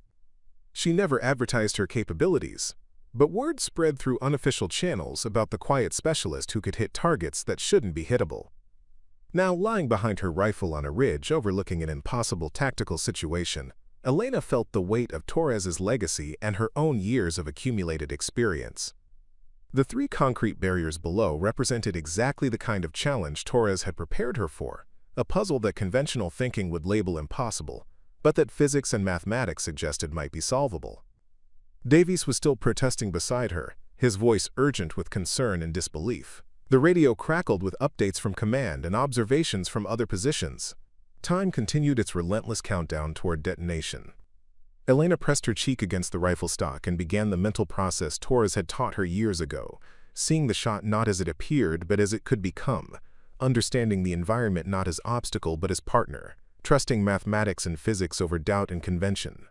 She never advertised her capabilities, but word spread through unofficial channels about the quiet specialist who could hit targets that shouldn't be hittable. Now, lying behind her rifle on a ridge overlooking an impossible tactical situation, Elena felt the weight of Torres's legacy and her own years of accumulated experience. The 3 concrete barriers below represented exactly the kind of challenge Torres had prepared her for, a puzzle that conventional thinking would label impossible, but that physics and mathematics suggested might be solvable. Davies was still protesting beside her, his voice urgent with concern and disbelief. The radio crackled with updates from command and observations from other positions. Time continued its relentless countdown toward detonation. Elena pressed her cheek against the rifle stock and began the mental process Torres had taught her years ago, seeing the shot not as it appeared but as it could become, understanding the environment not as obstacle but as partner, trusting mathematics and physics over doubt and convention.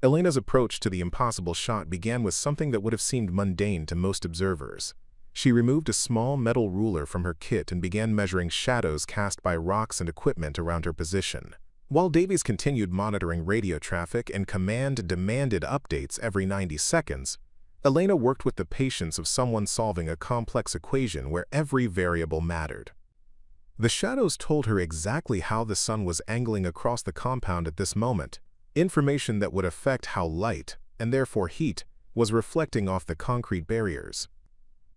Elena's approach to the impossible shot began with something that would have seemed mundane to most observers. She removed a small metal ruler from her kit and began measuring shadows cast by rocks and equipment around her position. While Davies continued monitoring radio traffic and command demanded updates every 90 seconds, Elena worked with the patience of someone solving a complex equation where every variable mattered. The shadows told her exactly how the sun was angling across the compound at this moment, information that would affect how light, and therefore heat, was reflecting off the concrete barriers.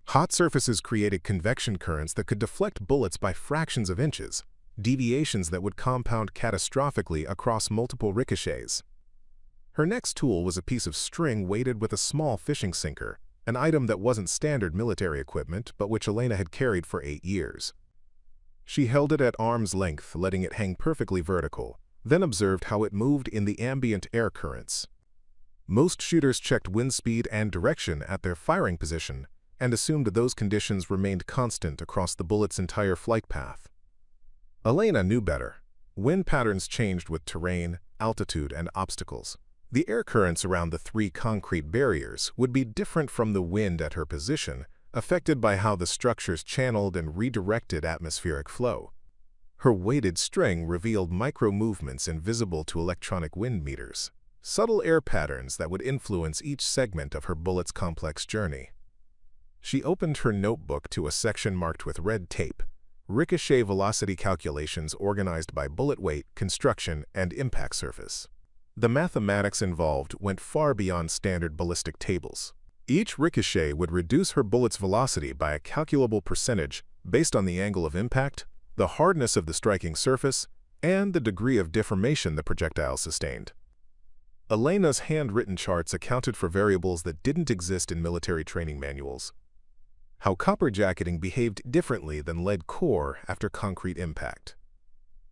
Hot surfaces created convection currents that could deflect bullets by fractions of inches, deviations that would compound catastrophically across multiple ricochets. Her next tool was a piece of string weighted with a small fishing sinker, an item that wasn't standard military equipment but which Elena had carried for 8 years. She held it at arm's length, letting it hang perfectly vertical, then observed how it moved in the ambient air currents. Most shooters checked wind speed and direction at their firing position and assumed those conditions remained constant across the bullet's entire flight path. Elena knew better. Wind patterns changed with terrain, altitude, and obstacles. The air currents around the 3 concrete barriers would be different from the wind at her position, affected by how the structures channeled and redirected atmospheric flow. Her weighted string revealed micro-movements invisible to electronic wind meters, subtle air patterns that would influence each segment of her bullet's complex journey. She opened her notebook to a section marked with red tape, ricochet velocity calculations organized by bullet weight, construction, and impact surface. The mathematics involved went far beyond standard ballistic tables. Each ricochet would reduce her bullet's velocity by a calculable percentage based on the angle of impact, the hardness of the striking surface, and the degree of deformation the projectile sustained. Elena's handwritten charts accounted for variables that didn't exist in military training manuals. How copper jacketing behaved differently than lead core after concrete impact.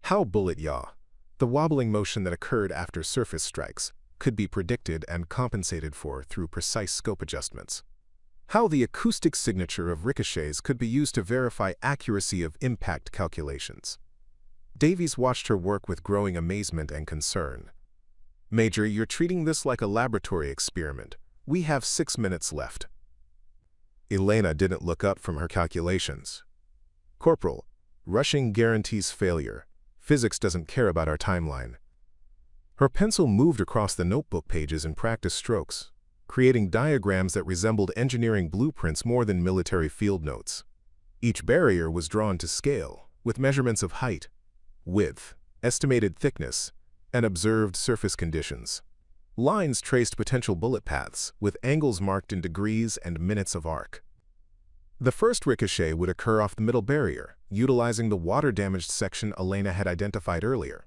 How bullet yaw, the wobbling motion that occurred after surface strikes, could be predicted and compensated for through precise scope adjustments. How the acoustic signature of ricochets could be used to verify accuracy of impact calculations. Davies watched her work with growing amazement and concern. "Major, you're treating this like a laboratory experiment. We have 6 minutes left." Elena didn't look up from her calculations. "Corporal, rushing guarantees failure. Physics doesn't care about our timeline." Her pencil moved across the notebook pages in practice strokes, creating diagrams that resembled engineering blueprints more than military field notes. Each barrier was drawn to scale, with measurements of height, width, estimated thickness, and observed surface conditions. Lines traced potential bullet paths, with angles marked in degrees and minutes of arc. The first ricochet would occur off the middle barrier, utilizing the water-damaged section Elena had identified earlier.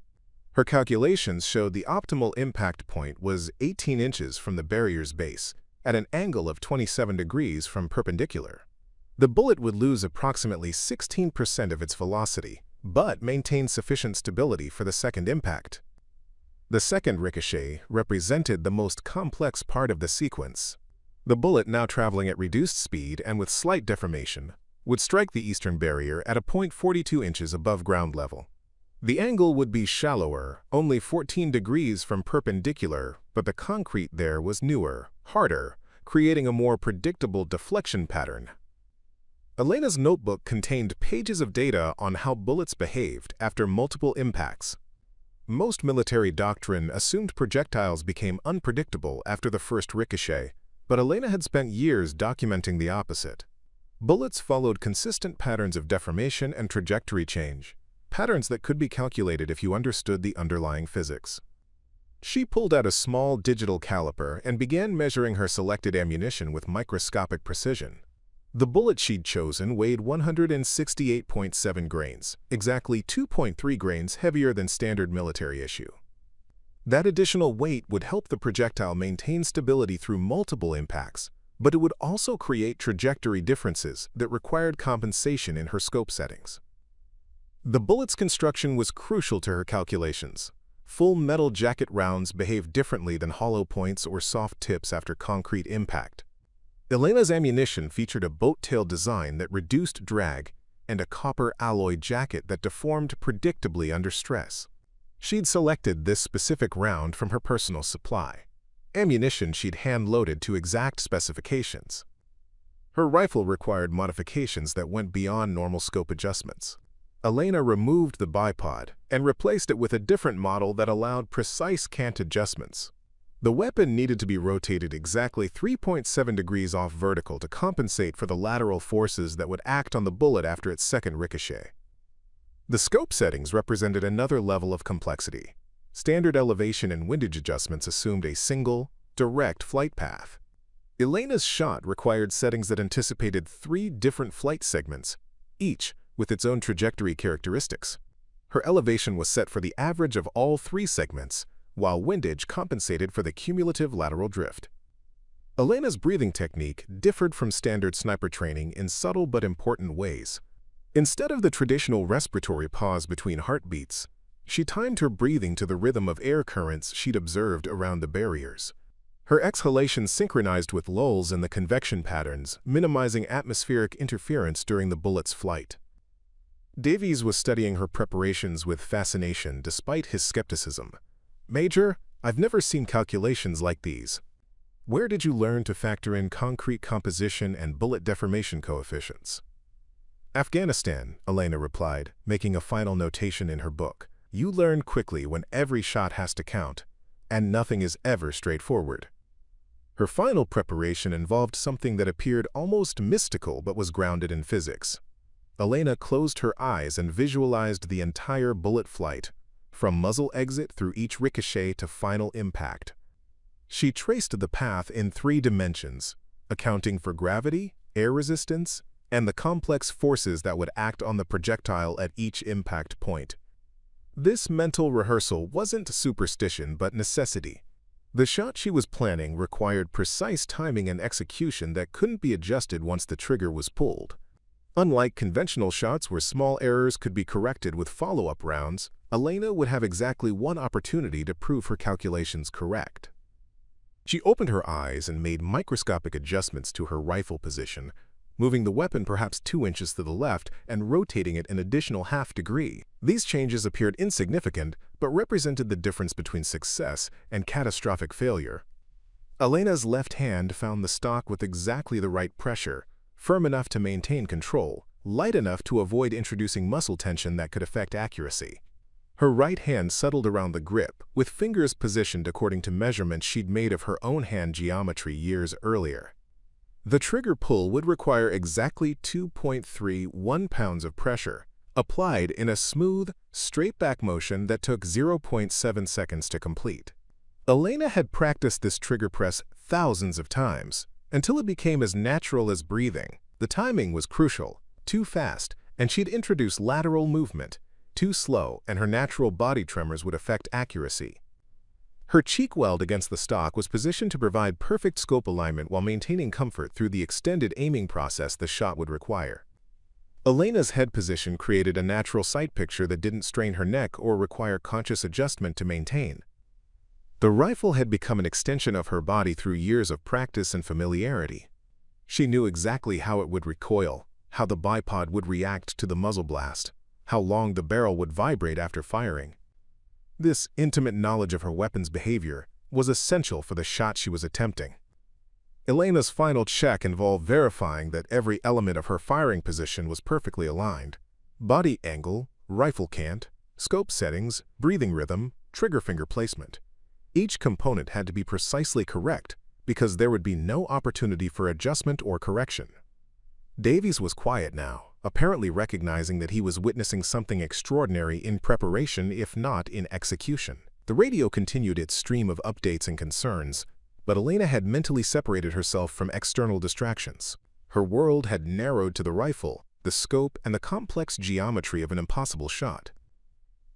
Her calculations showed the optimal impact point was 18 inches from the barrier's base, at an angle of 27 degrees from perpendicular. The bullet would lose approximately 16% of its velocity, but maintain sufficient stability for the second impact. The second ricochet represented the most complex part of the sequence. The bullet, now traveling at reduced speed and with slight deformation, would strike the eastern barrier at a point 42 inches above ground level. The angle would be shallower, only 14 degrees from perpendicular, but the concrete there was newer, harder, creating a more predictable deflection pattern. Elena's notebook contained pages of data on how bullets behaved after multiple impacts. Most military doctrine assumed projectiles became unpredictable after the first ricochet, but Elena had spent years documenting the opposite. Bullets followed consistent patterns of deformation and trajectory change, patterns that could be calculated if you understood the underlying physics. She pulled out a small digital caliper and began measuring her selected ammunition with microscopic precision. The bullet she'd chosen weighed 168.7 grains, exactly 2.3 grains heavier than standard military issue. That additional weight would help the projectile maintain stability through multiple impacts, but it would also create trajectory differences that required compensation in her scope settings. The bullet's construction was crucial to her calculations. Full metal jacket rounds behaved differently than hollow points or soft tips after concrete impact. Elena's ammunition featured a boat-tail design that reduced drag and a copper alloy jacket that deformed predictably under stress. She'd selected this specific round from her personal supply, ammunition she'd hand-loaded to exact specifications. Her rifle required modifications that went beyond normal scope adjustments. Elena removed the bipod and replaced it with a different model that allowed precise cant adjustments. The weapon needed to be rotated exactly 3.7 degrees off vertical to compensate for the lateral forces that would act on the bullet after its second ricochet. The scope settings represented another level of complexity. Standard elevation and windage adjustments assumed a single, direct flight path. Elena's shot required settings that anticipated 3 different flight segments, each with its own trajectory characteristics. Her elevation was set for the average of all 3 segments, while windage compensated for the cumulative lateral drift. Elena's breathing technique differed from standard sniper training in subtle but important ways. Instead of the traditional respiratory pause between heartbeats, she timed her breathing to the rhythm of air currents she'd observed around the barriers. Her exhalations synchronized with lulls in the convection patterns, minimizing atmospheric interference during the bullet's flight. Davies was studying her preparations with fascination despite his skepticism. "Major, I've never seen calculations like these. Where did you learn to factor in concrete composition and bullet deformation coefficients?" "Afghanistan," Elena replied, making a final notation in her book. "You learn quickly when every shot has to count, and nothing is ever straightforward." Her final preparation involved something that appeared almost mystical but was grounded in physics. Elena closed her eyes and visualized the entire bullet flight, from muzzle exit through each ricochet to final impact. She traced the path in 3 dimensions, accounting for gravity, air resistance, and the complex forces that would act on the projectile at each impact point. This mental rehearsal wasn't superstition but necessity. The shot she was planning required precise timing and execution that couldn't be adjusted once the trigger was pulled. Unlike conventional shots where small errors could be corrected with follow-up rounds, Elena would have exactly 1 opportunity to prove her calculations correct. She opened her eyes and made microscopic adjustments to her rifle position, moving the weapon perhaps 2 inches to the left and rotating it an additional ½ degree. These changes appeared insignificant, but represented the difference between success and catastrophic failure. Elena's left hand found the stock with exactly the right pressure, firm enough to maintain control, light enough to avoid introducing muscle tension that could affect accuracy. Her right hand settled around the grip, with fingers positioned according to measurements she'd made of her own hand geometry years earlier. The trigger pull would require exactly 2.31 pounds of pressure, applied in a smooth, straight-back motion that took 0.7 seconds to complete. Elena had practiced this trigger press thousands of times, until it became as natural as breathing. The timing was crucial. Too fast, and she'd introduce lateral movement. Too slow, and her natural body tremors would affect accuracy. Her cheek weld against the stock was positioned to provide perfect scope alignment while maintaining comfort through the extended aiming process the shot would require. Elena's head position created a natural sight picture that didn't strain her neck or require conscious adjustment to maintain. The rifle had become an extension of her body through years of practice and familiarity. She knew exactly how it would recoil, how the bipod would react to the muzzle blast, how long the barrel would vibrate after firing. This intimate knowledge of her weapon's behavior was essential for the shot she was attempting. Elena's final check involved verifying that every element of her firing position was perfectly aligned. Body angle, rifle cant, scope settings, breathing rhythm, trigger finger placement. Each component had to be precisely correct because there would be no opportunity for adjustment or correction. Davies was quiet now, apparently recognizing that he was witnessing something extraordinary in preparation if not in execution. The radio continued its stream of updates and concerns, but Elena had mentally separated herself from external distractions. Her world had narrowed to the rifle, the scope, and the complex geometry of an impossible shot.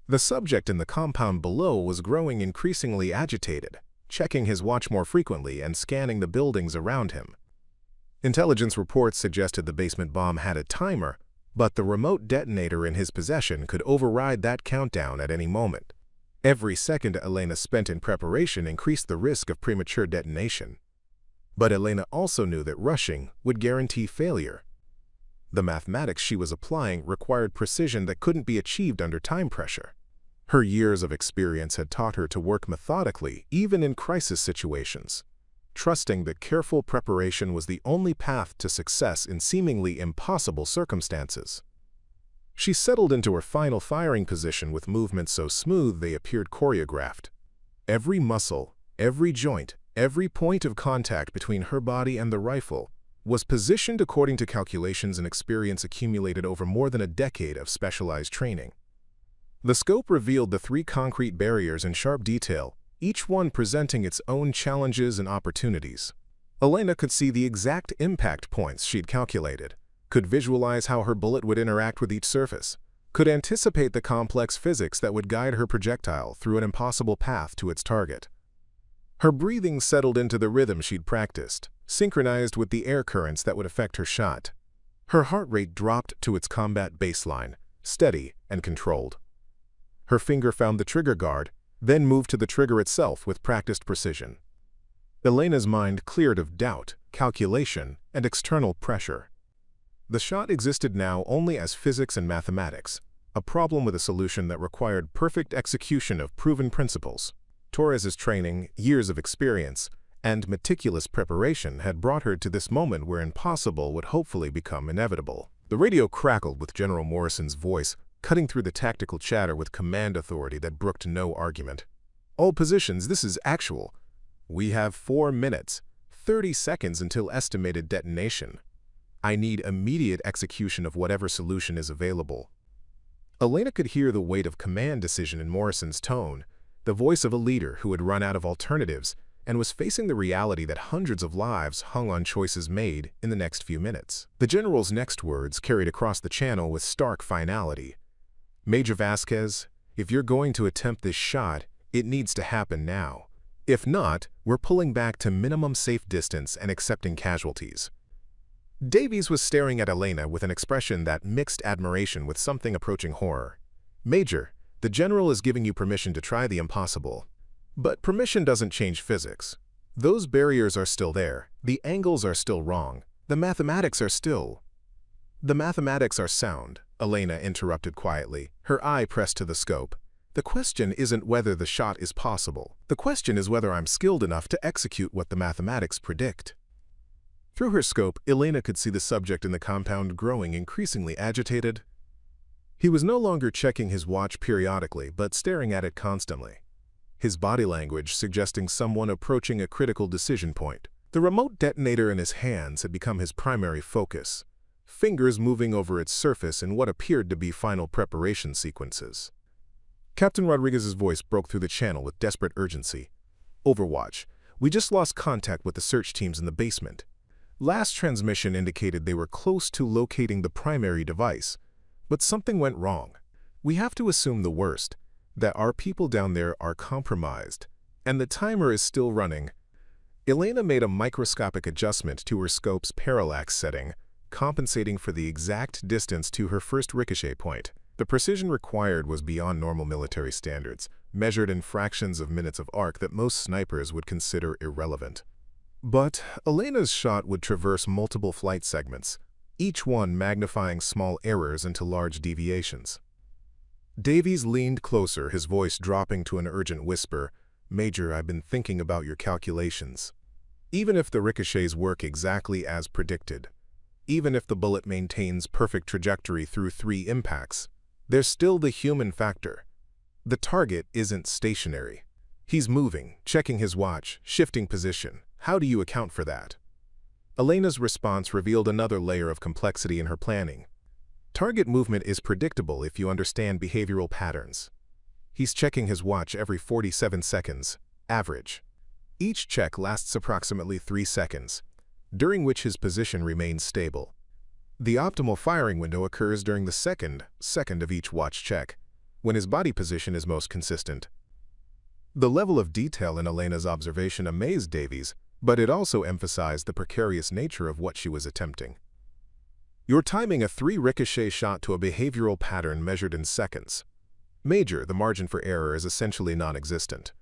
The subject in the compound below was growing increasingly agitated, checking his watch more frequently and scanning the buildings around him. Intelligence reports suggested the basement bomb had a timer, but the remote detonator in his possession could override that countdown at any moment. Every second Elena spent in preparation increased the risk of premature detonation. But Elena also knew that rushing would guarantee failure. The mathematics she was applying required precision that couldn't be achieved under time pressure. Her years of experience had taught her to work methodically, even in crisis situations. trusting that careful preparation was the only path to success in seemingly impossible circumstances. She settled into her final firing position with movements so smooth they appeared choreographed. Every muscle, every joint, every point of contact between her body and the rifle was positioned according to calculations and experience accumulated over more than a decade of specialized training. The scope revealed the 3 concrete barriers in sharp detail, each one presenting its own challenges and opportunities. Elena could see the exact impact points she'd calculated, could visualize how her bullet would interact with each surface, could anticipate the complex physics that would guide her projectile through an impossible path to its target. Her breathing settled into the rhythm she'd practiced, synchronized with the air currents that would affect her shot. Her heart rate dropped to its combat baseline, steady and controlled. Her finger found the trigger guard, then moved to the trigger itself with practiced precision. Elena's mind cleared of doubt, calculation, and external pressure. The shot existed now only as physics and mathematics, a problem with a solution that required perfect execution of proven principles. Torres's training, years of experience, and meticulous preparation had brought her to this moment where impossible would hopefully become inevitable. The radio crackled with General Morrison's voice, cutting through the tactical chatter with command authority that brooked no argument. "All positions, this is actual. We have 4 minutes, 30 seconds until estimated detonation. I need immediate execution of whatever solution is available." Elena could hear the weight of command decision in Morrison's tone, the voice of a leader who had run out of alternatives and was facing the reality that hundreds of lives hung on choices made in the next few minutes. The general's next words carried across the channel with stark finality. "Major Vasquez, if you're going to attempt this shot, it needs to happen now. If not, we're pulling back to minimum safe distance and accepting casualties." Davies was staring at Elena with an expression that mixed admiration with something approaching horror. "Major, the general is giving you permission to try the impossible. But permission doesn't change physics. Those barriers are still there, the angles are still wrong, the mathematics are still—" "The mathematics are sound," Elena interrupted quietly, her eye pressed to the scope. "The question isn't whether the shot is possible. The question is whether I'm skilled enough to execute what the mathematics predict." Through her scope, Elena could see the subject in the compound growing increasingly agitated. He was no longer checking his watch periodically, but staring at it constantly, his body language suggesting someone approaching a critical decision point. The remote detonator in his hands had become his primary focus, fingers moving over its surface in what appeared to be final preparation sequences. Captain Rodriguez's voice broke through the channel with desperate urgency. "Overwatch, we just lost contact with the search teams in the basement. Last transmission indicated they were close to locating the primary device, but something went wrong. We have to assume the worst, that our people down there are compromised, and the timer is still running." Elena made a microscopic adjustment to her scope's parallax setting, compensating for the exact distance to her first ricochet point. The precision required was beyond normal military standards, measured in fractions of minutes of arc that most snipers would consider irrelevant. But Elena's shot would traverse multiple flight segments, each one magnifying small errors into large deviations. Davies leaned closer, his voice dropping to an urgent whisper. "Major, I've been thinking about your calculations. Even if the ricochets work exactly as predicted, even if the bullet maintains perfect trajectory through 3 impacts, there's still the human factor. The target isn't stationary. He's moving, checking his watch, shifting position. How do you account for that?" Elena's response revealed another layer of complexity in her planning. Target movement is predictable if you understand behavioral patterns. He's checking his watch every 47 seconds, average. Each check lasts approximately 3 seconds, during which his position remains stable. The optimal firing window occurs during the second of each watch check, when his body position is most consistent. The level of detail in Elena's observation amazed Davies, but it also emphasized the precarious nature of what she was attempting. "You're timing a 3 ricochet shot to a behavioral pattern measured in seconds. Major, the margin for error is essentially non-existent."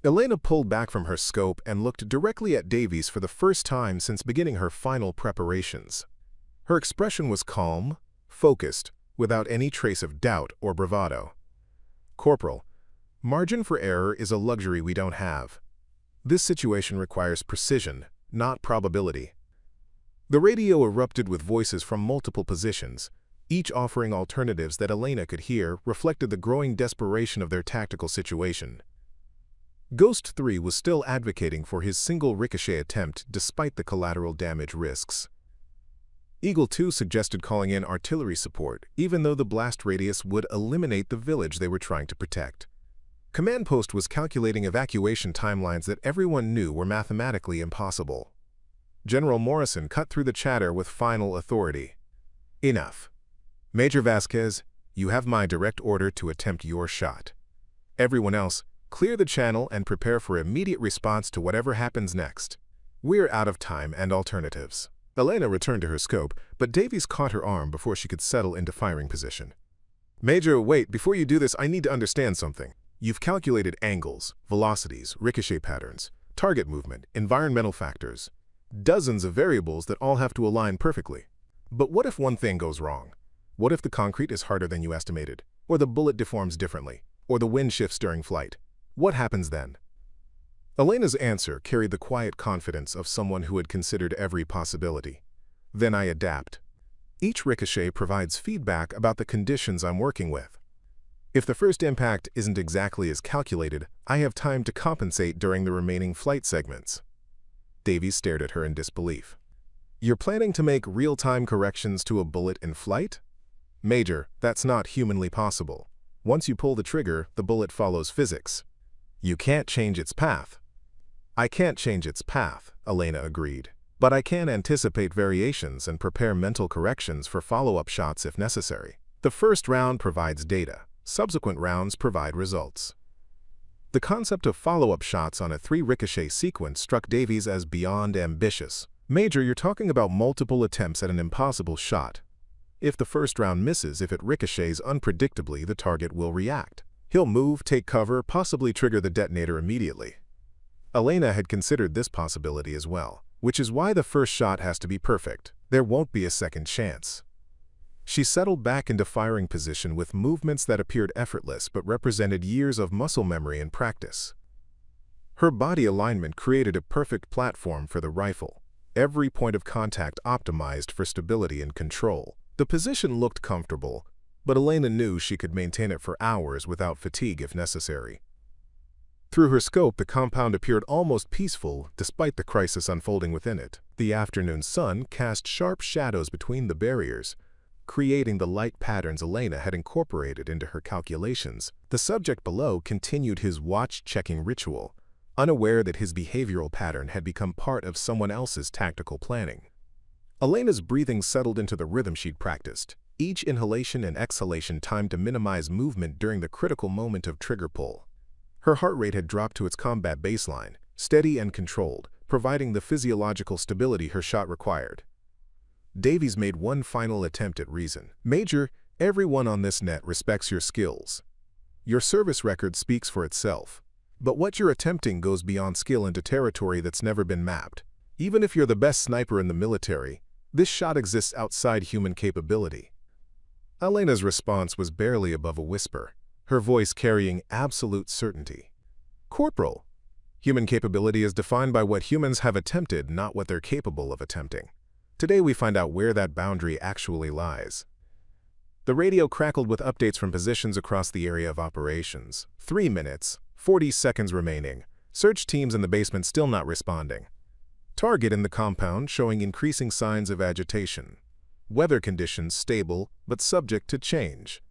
Elena pulled back from her scope and looked directly at Davies for the first time since beginning her final preparations. Her expression was calm, focused, without any trace of doubt or bravado. "Corporal, margin for error is a luxury we don't have. This situation requires precision, not probability. The radio erupted with voices from multiple positions, each offering alternatives that Elena could hear reflected the growing desperation of their tactical situation. Ghost 3 was still advocating for his single ricochet attempt despite the collateral damage risks. Eagle 2 suggested calling in artillery support, even though the blast radius would eliminate the village they were trying to protect. Command Post was calculating evacuation timelines that everyone knew were mathematically impossible. General Morrison cut through the chatter with final authority. Enough. Major Vasquez, you have my direct order to attempt your shot. Everyone else, clear the channel and prepare for immediate response to whatever happens next. We're out of time and alternatives. Elena returned to her scope, but Davies caught her arm before she could settle into firing position. Major, wait, before you do this, I need to understand something. You've calculated angles, velocities, ricochet patterns, target movement, environmental factors, dozens of variables that all have to align perfectly. But what if one thing goes wrong? What if the concrete is harder than you estimated, or the bullet deforms differently, or the wind shifts during flight? What happens then? Elena's answer carried the quiet confidence of someone who had considered every possibility. Then I adapt. Each ricochet provides feedback about the conditions I'm working with. If the first impact isn't exactly as calculated, I have time to compensate during the remaining flight segments. Davies stared at her in disbelief. You're planning to make real-time corrections to a bullet in flight? Major, that's not humanly possible. Once you pull the trigger, the bullet follows physics. You can't change its path. I can't change its path, Elena agreed. But I can anticipate variations and prepare mental corrections for follow-up shots if necessary. The first round provides data. Subsequent rounds provide results. The concept of follow-up shots on a 3-ricochet sequence struck Davies as beyond ambitious. Major, you're talking about multiple attempts at an impossible shot. If the first round misses, if it ricochets unpredictably, the target will react. He'll move, take cover, possibly trigger the detonator immediately. Elena had considered this possibility as well, which is why the first shot has to be perfect. There won't be a second chance. She settled back into firing position with movements that appeared effortless but represented years of muscle memory and practice. Her body alignment created a perfect platform for the rifle, every point of contact optimized for stability and control. The position looked comfortable, but Elena knew she could maintain it for hours without fatigue if necessary. Through her scope, the compound appeared almost peaceful despite the crisis unfolding within it. The afternoon sun cast sharp shadows between the barriers, creating the light patterns Elena had incorporated into her calculations. The subject below continued his watch-checking ritual, unaware that his behavioral pattern had become part of someone else's tactical planning. Elena's breathing settled into the rhythm she'd practiced, each inhalation and exhalation timed to minimize movement during the critical moment of trigger pull. Her heart rate had dropped to its combat baseline, steady and controlled, providing the physiological stability her shot required. Davies made one final attempt at reason. Major, everyone on this net respects your skills. Your service record speaks for itself. But what you're attempting goes beyond skill into territory that's never been mapped. Even if you're the best sniper in the military, this shot exists outside human capability. Elena's response was barely above a whisper, her voice carrying absolute certainty. Corporal, human capability is defined by what humans have attempted, not what they're capable of attempting. Today we find out where that boundary actually lies. The radio crackled with updates from positions across the area of operations. 3 minutes, 40 seconds remaining. Search teams in the basement still not responding. Target in the compound showing increasing signs of agitation. Weather conditions stable but subject to change.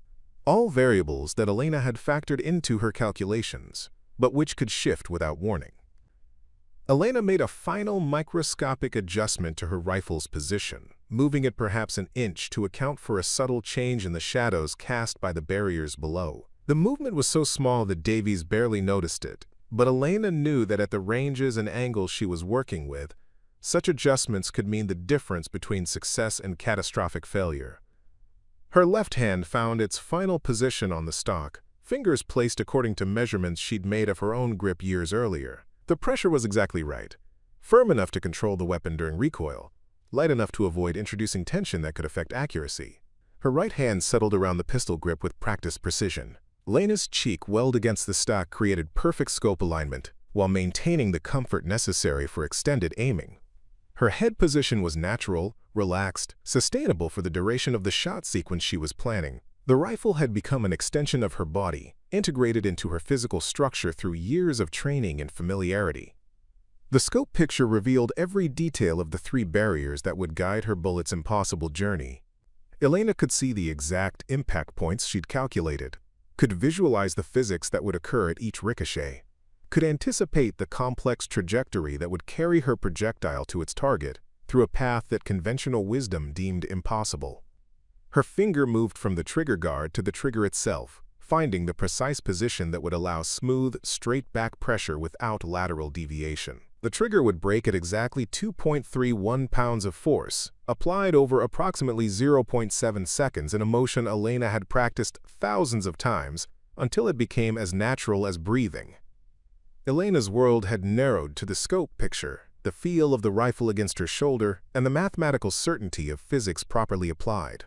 All variables that Elena had factored into her calculations, but which could shift without warning. Elena made a final microscopic adjustment to her rifle's position, moving it perhaps an inch to account for a subtle change in the shadows cast by the barriers below. The movement was so small that Davies barely noticed it, but Elena knew that at the ranges and angles she was working with, such adjustments could mean the difference between success and catastrophic failure. Her left hand found its final position on the stock, fingers placed according to measurements she'd made of her own grip years earlier. The pressure was exactly right, firm enough to control the weapon during recoil, light enough to avoid introducing tension that could affect accuracy. Her right hand settled around the pistol grip with practiced precision. Elena's cheek welled against the stock created perfect scope alignment, while maintaining the comfort necessary for extended aiming. Her head position was natural, relaxed, sustainable for the duration of the shot sequence she was planning. The rifle had become an extension of her body, integrated into her physical structure through years of training and familiarity. The scope picture revealed every detail of the 3 barriers that would guide her bullet's impossible journey. Elena could see the exact impact points she'd calculated, could visualize the physics that would occur at each ricochet, could anticipate the complex trajectory that would carry her projectile to its target through a path that conventional wisdom deemed impossible. Her finger moved from the trigger guard to the trigger itself, finding the precise position that would allow smooth, straight-back pressure without lateral deviation. The trigger would break at exactly 2.31 pounds of force, applied over approximately 0.7 seconds in a motion Elena had practiced thousands of times until it became as natural as breathing. Elena's world had narrowed to the scope picture, the feel of the rifle against her shoulder, and the mathematical certainty of physics properly applied.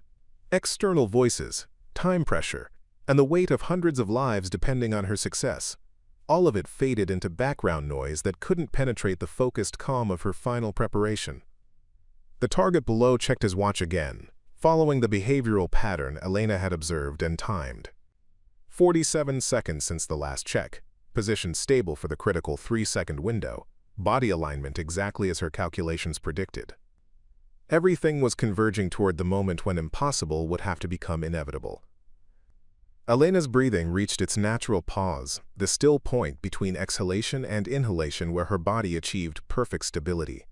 External voices, time pressure, and the weight of hundreds of lives depending on her success. All of it faded into background noise that couldn't penetrate the focused calm of her final preparation. The target below checked his watch again, following the behavioral pattern Elena had observed and timed. 47 seconds since the last check, position stable for the critical 3-second window, body alignment exactly as her calculations predicted. Everything was converging toward the moment when impossible would have to become inevitable. Elena's breathing reached its natural pause, the still point between exhalation and inhalation where her body achieved perfect stability.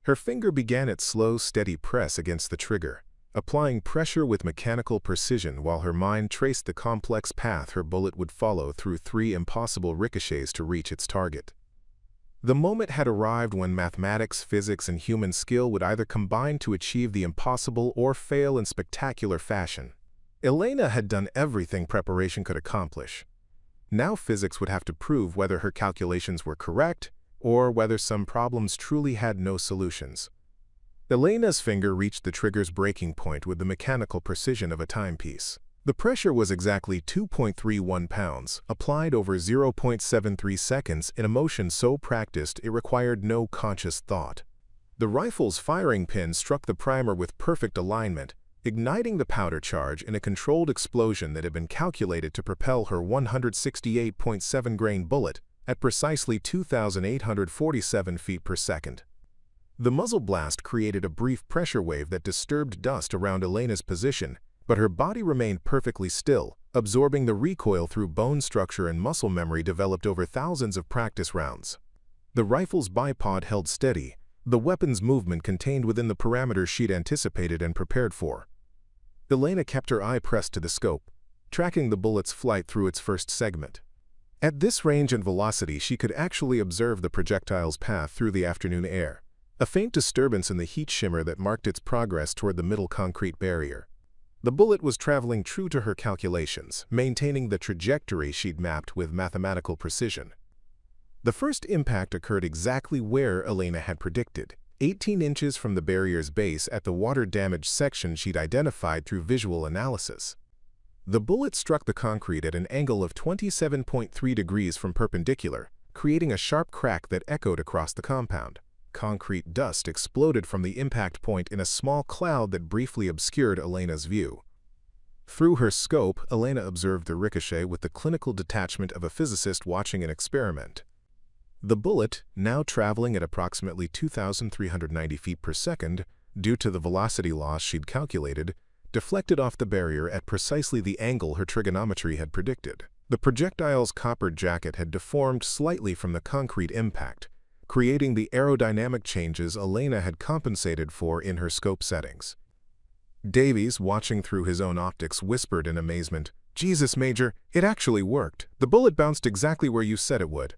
Her finger began its slow, steady press against the trigger, applying pressure with mechanical precision while her mind traced the complex path her bullet would follow through 3 impossible ricochets to reach its target. The moment had arrived when mathematics, physics, and human skill would either combine to achieve the impossible or fail in spectacular fashion. Elena had done everything preparation could accomplish. Now physics would have to prove whether her calculations were correct or whether some problems truly had no solutions. Elena's finger reached the trigger's breaking point with the mechanical precision of a timepiece. The pressure was exactly 2.31 pounds, applied over 0.73 seconds in a motion so practiced it required no conscious thought. The rifle's firing pin struck the primer with perfect alignment, igniting the powder charge in a controlled explosion that had been calculated to propel her 168.7-grain bullet at precisely 2,847 feet per second. The muzzle blast created a brief pressure wave that disturbed dust around Elena's position, but her body remained perfectly still, absorbing the recoil through bone structure and muscle memory developed over thousands of practice rounds. The rifle's bipod held steady, the weapon's movement contained within the parameters she'd anticipated and prepared for. Elena kept her eye pressed to the scope, tracking the bullet's flight through its first segment. At this range and velocity, she could actually observe the projectile's path through the afternoon air, a faint disturbance in the heat shimmer that marked its progress toward the middle concrete barrier. The bullet was traveling true to her calculations, maintaining the trajectory she'd mapped with mathematical precision. The first impact occurred exactly where Elena had predicted, 18 inches from the barrier's base at the water-damaged section she'd identified through visual analysis. The bullet struck the concrete at an angle of 27.3 degrees from perpendicular, creating a sharp crack that echoed across the compound. Concrete dust exploded from the impact point in a small cloud that briefly obscured Elena's view. Through her scope, Elena observed the ricochet with the clinical detachment of a physicist watching an experiment. The bullet, now traveling at approximately 2,390 feet per second, due to the velocity loss she'd calculated, deflected off the barrier at precisely the angle her trigonometry had predicted. The projectile's copper jacket had deformed slightly from the concrete impact, creating the aerodynamic changes Elena had compensated for in her scope settings. Davies, watching through his own optics, whispered in amazement, "Jesus, Major, it actually worked. The bullet bounced exactly where you said it would."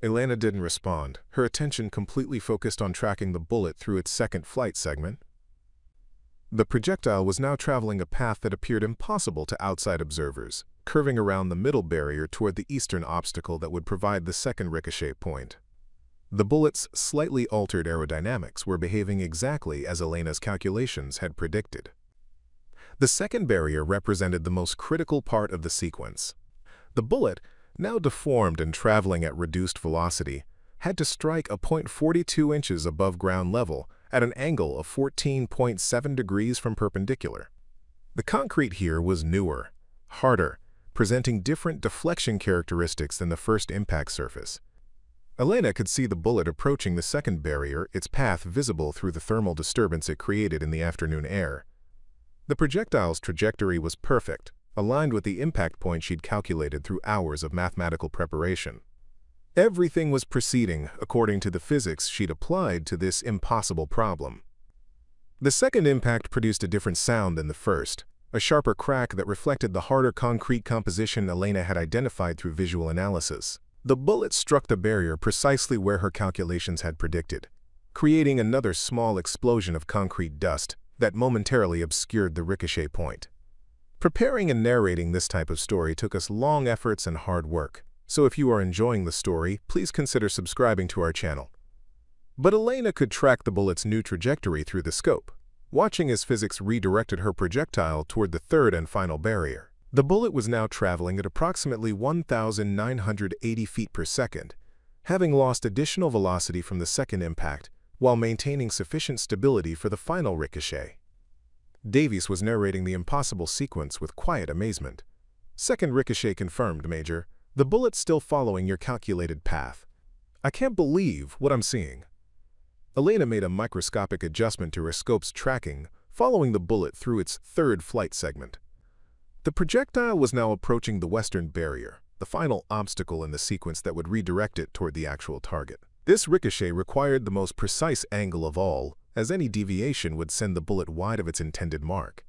Elena didn't respond, her attention completely focused on tracking the bullet through its second flight segment. The projectile was now traveling a path that appeared impossible to outside observers, curving around the middle barrier toward the eastern obstacle that would provide the second ricochet point. The bullet's slightly altered aerodynamics were behaving exactly as Elena's calculations had predicted. The second barrier represented the most critical part of the sequence. The bullet, now deformed and traveling at reduced velocity, had to strike a point 42 inches above ground level at an angle of 14.7 degrees from perpendicular. The concrete here was newer, harder, presenting different deflection characteristics than the first impact surface. Elena could see the bullet approaching the second barrier, its path visible through the thermal disturbance it created in the afternoon air. The projectile's trajectory was perfect, aligned with the impact point she'd calculated through hours of mathematical preparation. Everything was proceeding according to the physics she'd applied to this impossible problem. The second impact produced a different sound than the first, a sharper crack that reflected the harder concrete composition Elena had identified through visual analysis. The bullet struck the barrier precisely where her calculations had predicted, creating another small explosion of concrete dust that momentarily obscured the ricochet point. Preparing and narrating this type of story took us long efforts and hard work, so if you are enjoying the story, please consider subscribing to our channel. But Elena could track the bullet's new trajectory through the scope, watching as physics redirected her projectile toward the third and final barrier. The bullet was now traveling at approximately 1,980 feet per second, having lost additional velocity from the second impact while maintaining sufficient stability for the final ricochet. Davies was narrating the impossible sequence with quiet amazement. "Second ricochet confirmed, Major. The bullet's still following your calculated path. I can't believe what I'm seeing." Elena made a microscopic adjustment to her scope's tracking, following the bullet through its third flight segment. The projectile was now approaching the western barrier, the final obstacle in the sequence that would redirect it toward the actual target. This ricochet required the most precise angle of all, as any deviation would send the bullet wide of its intended mark.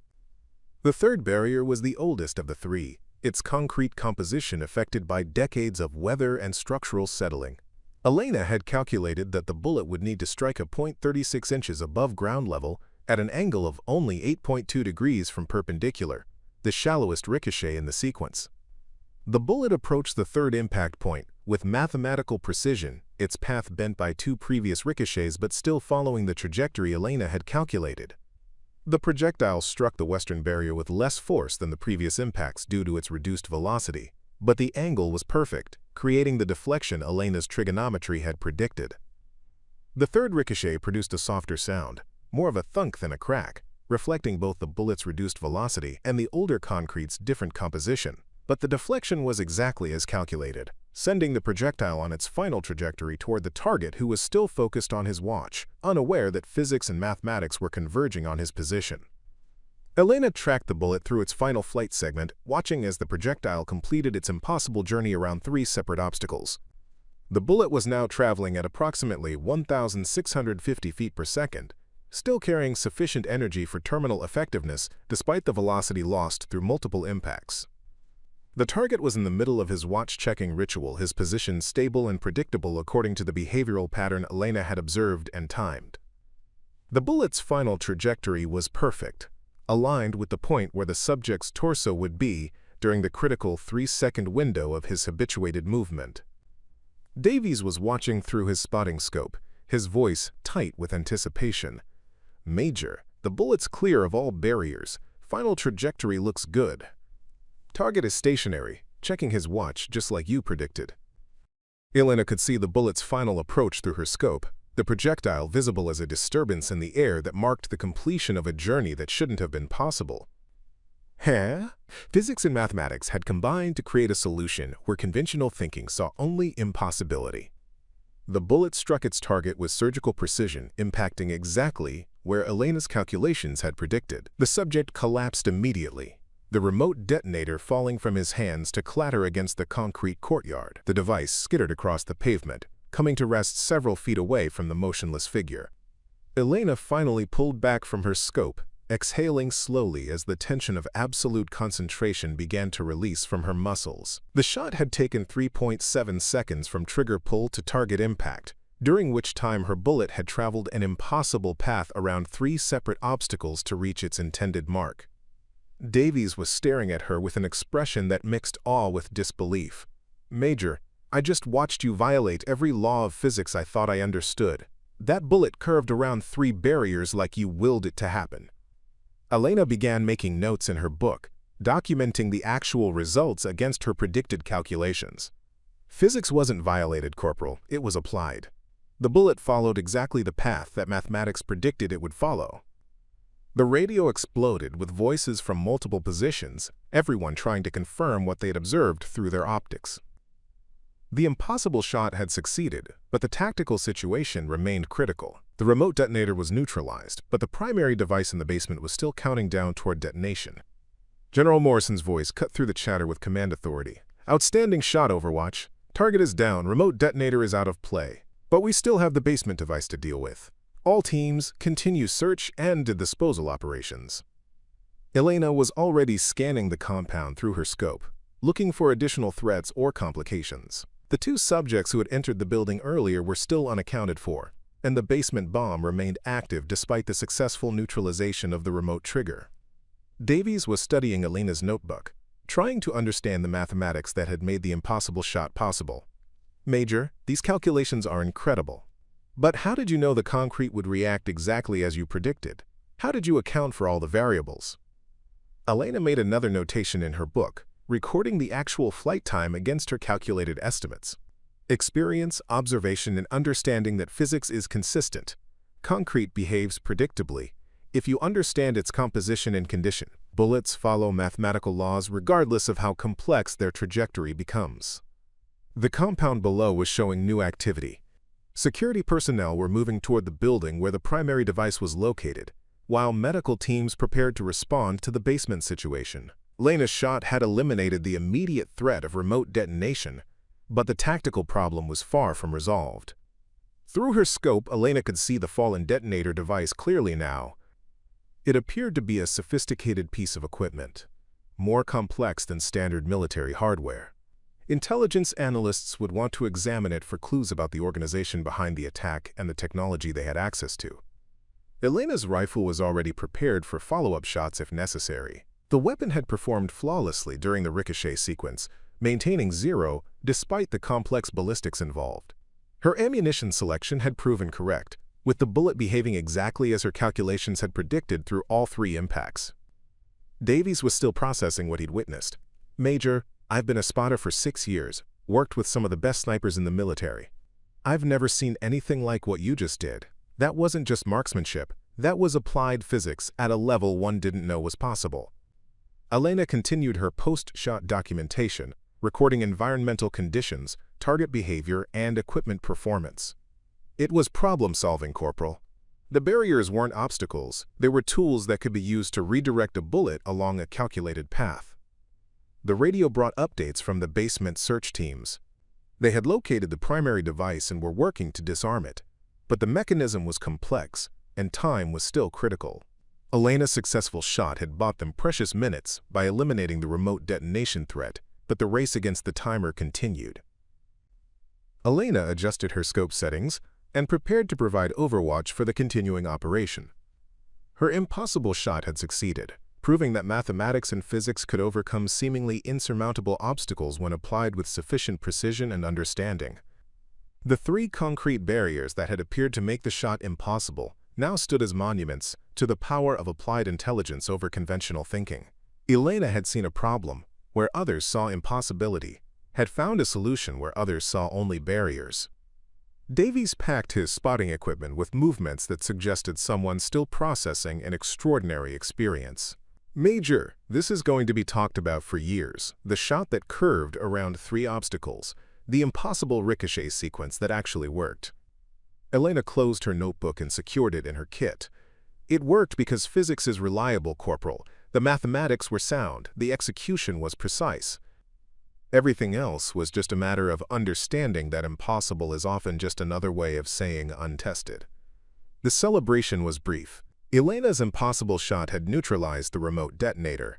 The third barrier was the oldest of the three, its concrete composition affected by decades of weather and structural settling. Elena had calculated that the bullet would need to strike a point 36 inches above ground level at an angle of only 8.2 degrees from perpendicular, the shallowest ricochet in the sequence. The bullet approached the third impact point with mathematical precision, its path bent by two previous ricochets but still following the trajectory Elena had calculated. The projectile struck the western barrier with less force than the previous impacts due to its reduced velocity, but the angle was perfect, creating the deflection Elena's trigonometry had predicted. The third ricochet produced a softer sound, more of a thunk than a crack, reflecting both the bullet's reduced velocity and the older concrete's different composition. But the deflection was exactly as calculated, sending the projectile on its final trajectory toward the target who was still focused on his watch, unaware that physics and mathematics were converging on his position. Elena tracked the bullet through its final flight segment, watching as the projectile completed its impossible journey around three separate obstacles. The bullet was now traveling at approximately 1,650 feet per second, still carrying sufficient energy for terminal effectiveness despite the velocity lost through multiple impacts. The target was in the middle of his watch-checking ritual, his position stable and predictable according to the behavioral pattern Elena had observed and timed. The bullet's final trajectory was perfect, aligned with the point where the subject's torso would be during the critical 3-second window of his habituated movement. Davies was watching through his spotting scope, his voice tight with anticipation. "Major, the bullet's clear of all barriers. Final trajectory looks good. Target is stationary, checking his watch just like you predicted." Elena could see the bullet's final approach through her scope, the projectile visible as a disturbance in the air that marked the completion of a journey that shouldn't have been possible. Physics and mathematics had combined to create a solution where conventional thinking saw only impossibility. The bullet struck its target with surgical precision, impacting exactly where Elena's calculations had predicted. The subject collapsed immediately, the remote detonator falling from his hands to clatter against the concrete courtyard. The device skittered across the pavement, coming to rest several feet away from the motionless figure. Elena finally pulled back from her scope, exhaling slowly as the tension of absolute concentration began to release from her muscles. The shot had taken 3.7 seconds from trigger pull to target impact, during which time her bullet had traveled an impossible path around 3 separate obstacles to reach its intended mark. Davies was staring at her with an expression that mixed awe with disbelief. "Major, I just watched you violate every law of physics I thought I understood. That bullet curved around 3 barriers like you willed it to happen." Elena began making notes in her book, documenting the actual results against her predicted calculations. Physics wasn't violated, Corporal, it was applied. The bullet followed exactly the path that mathematics predicted it would follow. The radio exploded with voices from multiple positions, everyone trying to confirm what they had observed through their optics. The impossible shot had succeeded, but the tactical situation remained critical. The remote detonator was neutralized, but the primary device in the basement was still counting down toward detonation. General Morrison's voice cut through the chatter with command authority. "Outstanding shot, Overwatch. Target is down, remote detonator is out of play. But we still have the basement device to deal with. All teams continue search and disposal operations." Elena was already scanning the compound through her scope, looking for additional threats or complications. The two subjects who had entered the building earlier were still unaccounted for, and the basement bomb remained active despite the successful neutralization of the remote trigger. Davies was studying Elena's notebook, trying to understand the mathematics that had made the impossible shot possible. "Major, these calculations are incredible. But how did you know the concrete would react exactly as you predicted? How did you account for all the variables?" Elena made another notation in her book, recording the actual flight time against her calculated estimates. Experience, observation, and understanding that physics is consistent. Concrete behaves predictably if you understand its composition and condition. Bullets follow mathematical laws regardless of how complex their trajectory becomes. The compound below was showing new activity. Security personnel were moving toward the building where the primary device was located, while medical teams prepared to respond to the basement situation. Elena's shot had eliminated the immediate threat of remote detonation, but the tactical problem was far from resolved. Through her scope, Elena could see the fallen detonator device clearly now. It appeared to be a sophisticated piece of equipment, more complex than standard military hardware. Intelligence analysts would want to examine it for clues about the organization behind the attack and the technology they had access to. Elena's rifle was already prepared for follow-up shots if necessary. The weapon had performed flawlessly during the ricochet sequence, maintaining 0 despite the complex ballistics involved. Her ammunition selection had proven correct, with the bullet behaving exactly as her calculations had predicted through all 3 impacts. Davies was still processing what he'd witnessed. "Major, I've been a spotter for 6 years, worked with some of the best snipers in the military. I've never seen anything like what you just did. That wasn't just marksmanship, that was applied physics at a level one didn't know was possible." Elena continued her post-shot documentation, recording environmental conditions, target behavior, and equipment performance. "It was problem-solving, Corporal. The barriers weren't obstacles, they were tools that could be used to redirect a bullet along a calculated path." The radio brought updates from the basement search teams. They had located the primary device and were working to disarm it, but the mechanism was complex, and time was still critical. Elena's successful shot had bought them precious minutes by eliminating the remote detonation threat, but the race against the timer continued. Elena adjusted her scope settings and prepared to provide overwatch for the continuing operation. Her impossible shot had succeeded, proving that mathematics and physics could overcome seemingly insurmountable obstacles when applied with sufficient precision and understanding. The 3 concrete barriers that had appeared to make the shot impossible now stood as monuments to the power of applied intelligence over conventional thinking. Elena had seen a problem where others saw impossibility, had found a solution where others saw only barriers. Davies packed his spotting equipment with movements that suggested someone still processing an extraordinary experience. "Major, this is going to be talked about for years. The shot that curved around 3 obstacles, the impossible ricochet sequence that actually worked." Elena closed her notebook and secured it in her kit. "It worked because physics is reliable, Corporal. The mathematics were sound, the execution was precise. Everything else was just a matter of understanding that impossible is often just another way of saying untested." The celebration was brief. Elena's impossible shot had neutralized the remote detonator,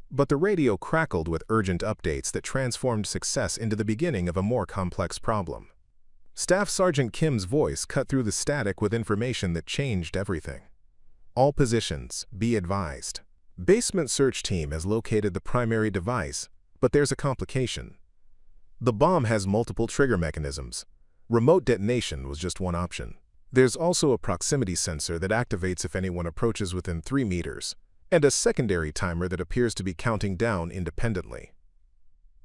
but the radio crackled with urgent updates that transformed success into the beginning of a more complex problem. Staff Sergeant Kim's voice cut through the static with information that changed everything. "All positions, be advised. Basement search team has located the primary device, but there's a complication. The bomb has multiple trigger mechanisms. Remote detonation was just one option. There's also a proximity sensor that activates if anyone approaches within 3 meters, and a secondary timer that appears to be counting down independently."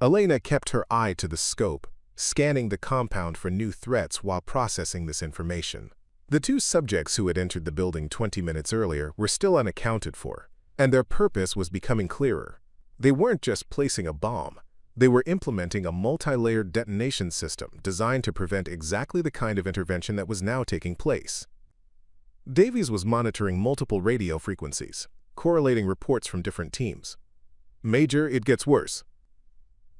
Elena kept her eye to the scope, scanning the compound for new threats while processing this information. The two subjects who had entered the building 20 minutes earlier were still unaccounted for, and their purpose was becoming clearer. They weren't just placing a bomb. They were implementing a multi-layered detonation system designed to prevent exactly the kind of intervention that was now taking place. Davies was monitoring multiple radio frequencies, correlating reports from different teams. Major, it gets worse.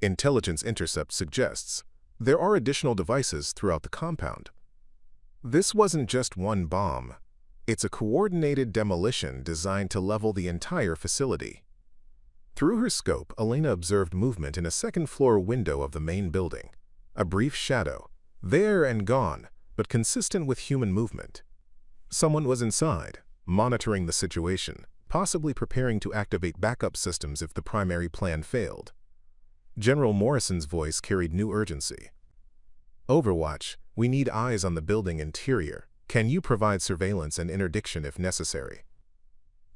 Intelligence intercept suggests there are additional devices throughout the compound. This wasn't just one bomb. It's a coordinated demolition designed to level the entire facility. Through her scope, Elena observed movement in a second-floor window of the main building. A brief shadow, there and gone, but consistent with human movement. Someone was inside, monitoring the situation, possibly preparing to activate backup systems if the primary plan failed. General Morrison's voice carried new urgency. Overwatch, we need eyes on the building interior. Can you provide surveillance and interdiction if necessary?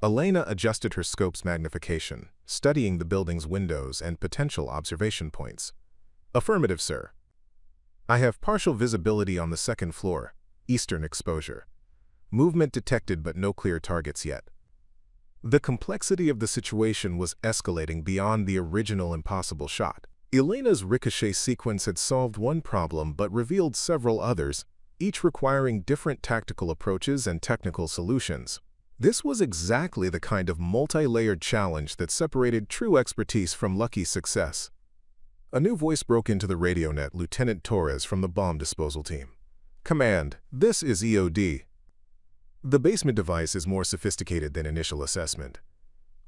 Elena adjusted her scope's magnification, studying the building's windows and potential observation points. Affirmative, sir. I have partial visibility on the second floor, eastern exposure. Movement detected but no clear targets yet. The complexity of the situation was escalating beyond the original impossible shot. Elena's ricochet sequence had solved one problem but revealed several others, each requiring different tactical approaches and technical solutions. This was exactly the kind of multi-layered challenge that separated true expertise from lucky success. A new voice broke into the radio net, Lieutenant Torres from the bomb disposal team. Command, this is EOD. The basement device is more sophisticated than initial assessment.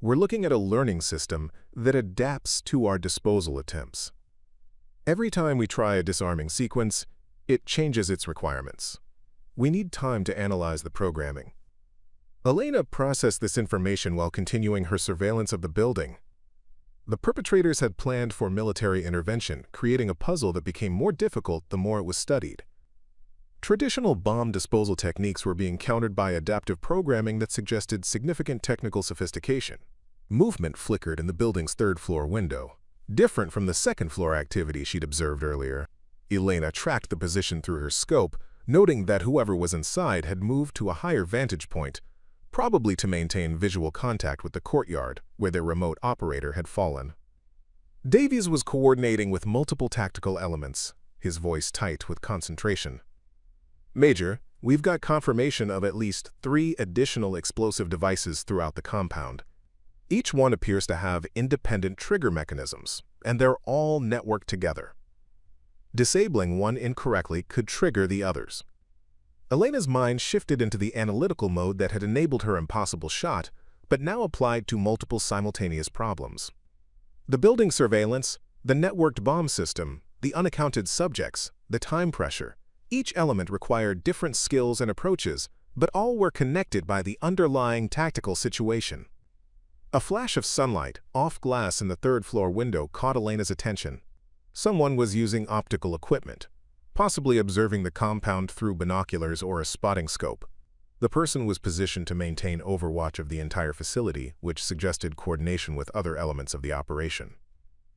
We're looking at a learning system that adapts to our disposal attempts. Every time we try a disarming sequence, it changes its requirements. We need time to analyze the programming. Elena processed this information while continuing her surveillance of the building. The perpetrators had planned for military intervention, creating a puzzle that became more difficult the more it was studied. Traditional bomb disposal techniques were being countered by adaptive programming that suggested significant technical sophistication. Movement flickered in the building's third-floor window, different from the second-floor activity she'd observed earlier. Elena tracked the position through her scope, noting that whoever was inside had moved to a higher vantage point, probably to maintain visual contact with the courtyard where their remote operator had fallen. Davies was coordinating with multiple tactical elements, his voice tight with concentration. Major, we've got confirmation of at least 3 additional explosive devices throughout the compound. Each one appears to have independent trigger mechanisms, and they're all networked together. Disabling one incorrectly could trigger the others. Elena's mind shifted into the analytical mode that had enabled her impossible shot, but now applied to multiple simultaneous problems. The building surveillance, the networked bomb system, the unaccounted subjects, the time pressure. Each element required different skills and approaches, but all were connected by the underlying tactical situation. A flash of sunlight, off glass in the third-floor window, caught Elena's attention. Someone was using optical equipment, possibly observing the compound through binoculars or a spotting scope. The person was positioned to maintain overwatch of the entire facility, which suggested coordination with other elements of the operation.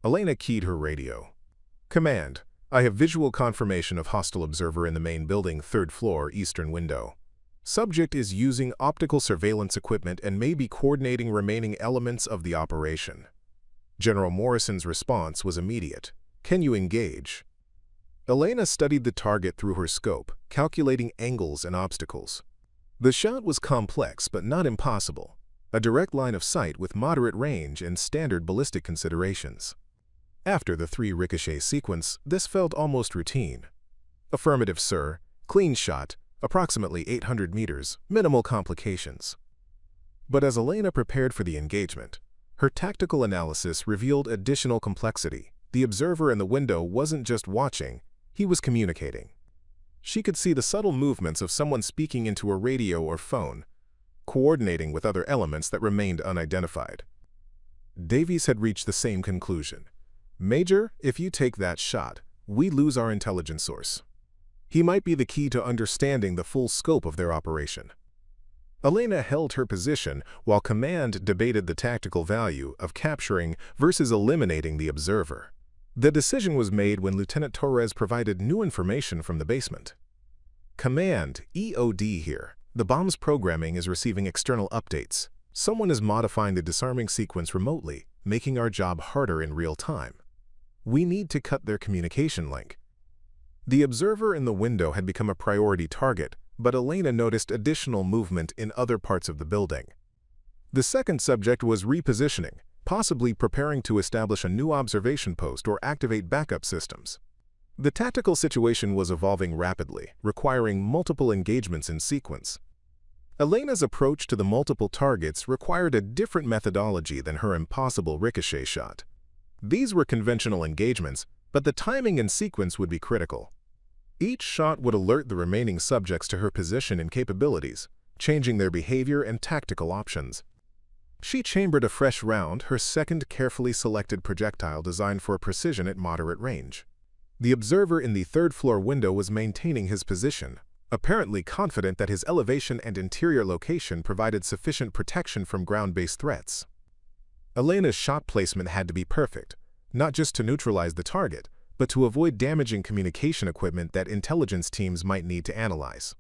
Elena keyed her radio. Command, I have visual confirmation of hostile observer in the main building, third floor, eastern window. Subject is using optical surveillance equipment and may be coordinating remaining elements of the operation. General Morrison's response was immediate. Can you engage? Elena studied the target through her scope, calculating angles and obstacles. The shot was complex but not impossible, a direct line of sight with moderate range and standard ballistic considerations. After the 3 ricochet sequence, this felt almost routine. Affirmative, sir. Clean shot, approximately 800 meters, minimal complications. But as Elena prepared for the engagement, her tactical analysis revealed additional complexity. The observer in the window wasn't just watching, he was communicating. She could see the subtle movements of someone speaking into a radio or phone, coordinating with other elements that remained unidentified. Davies had reached the same conclusion. Major, if you take that shot, we lose our intelligence source. He might be the key to understanding the full scope of their operation. Elena held her position while Command debated the tactical value of capturing versus eliminating the observer. The decision was made when Lieutenant Torres provided new information from the basement. Command, EOD here. The bomb's programming is receiving external updates. Someone is modifying the disarming sequence remotely, making our job harder in real time. We need to cut their communication link. The observer in the window had become a priority target, but Elena noticed additional movement in other parts of the building. The second subject was repositioning, possibly preparing to establish a new observation post or activate backup systems. The tactical situation was evolving rapidly, requiring multiple engagements in sequence. Elena's approach to the multiple targets required a different methodology than her impossible ricochet shot. These were conventional engagements, but the timing and sequence would be critical. Each shot would alert the remaining subjects to her position and capabilities, changing their behavior and tactical options. She chambered a fresh round, her second carefully selected projectile designed for precision at moderate range. The observer in the third-floor window was maintaining his position, apparently confident that his elevation and interior location provided sufficient protection from ground-based threats. Elena's shot placement had to be perfect, not just to neutralize the target, but to avoid damaging communication equipment that intelligence teams might need to analyze.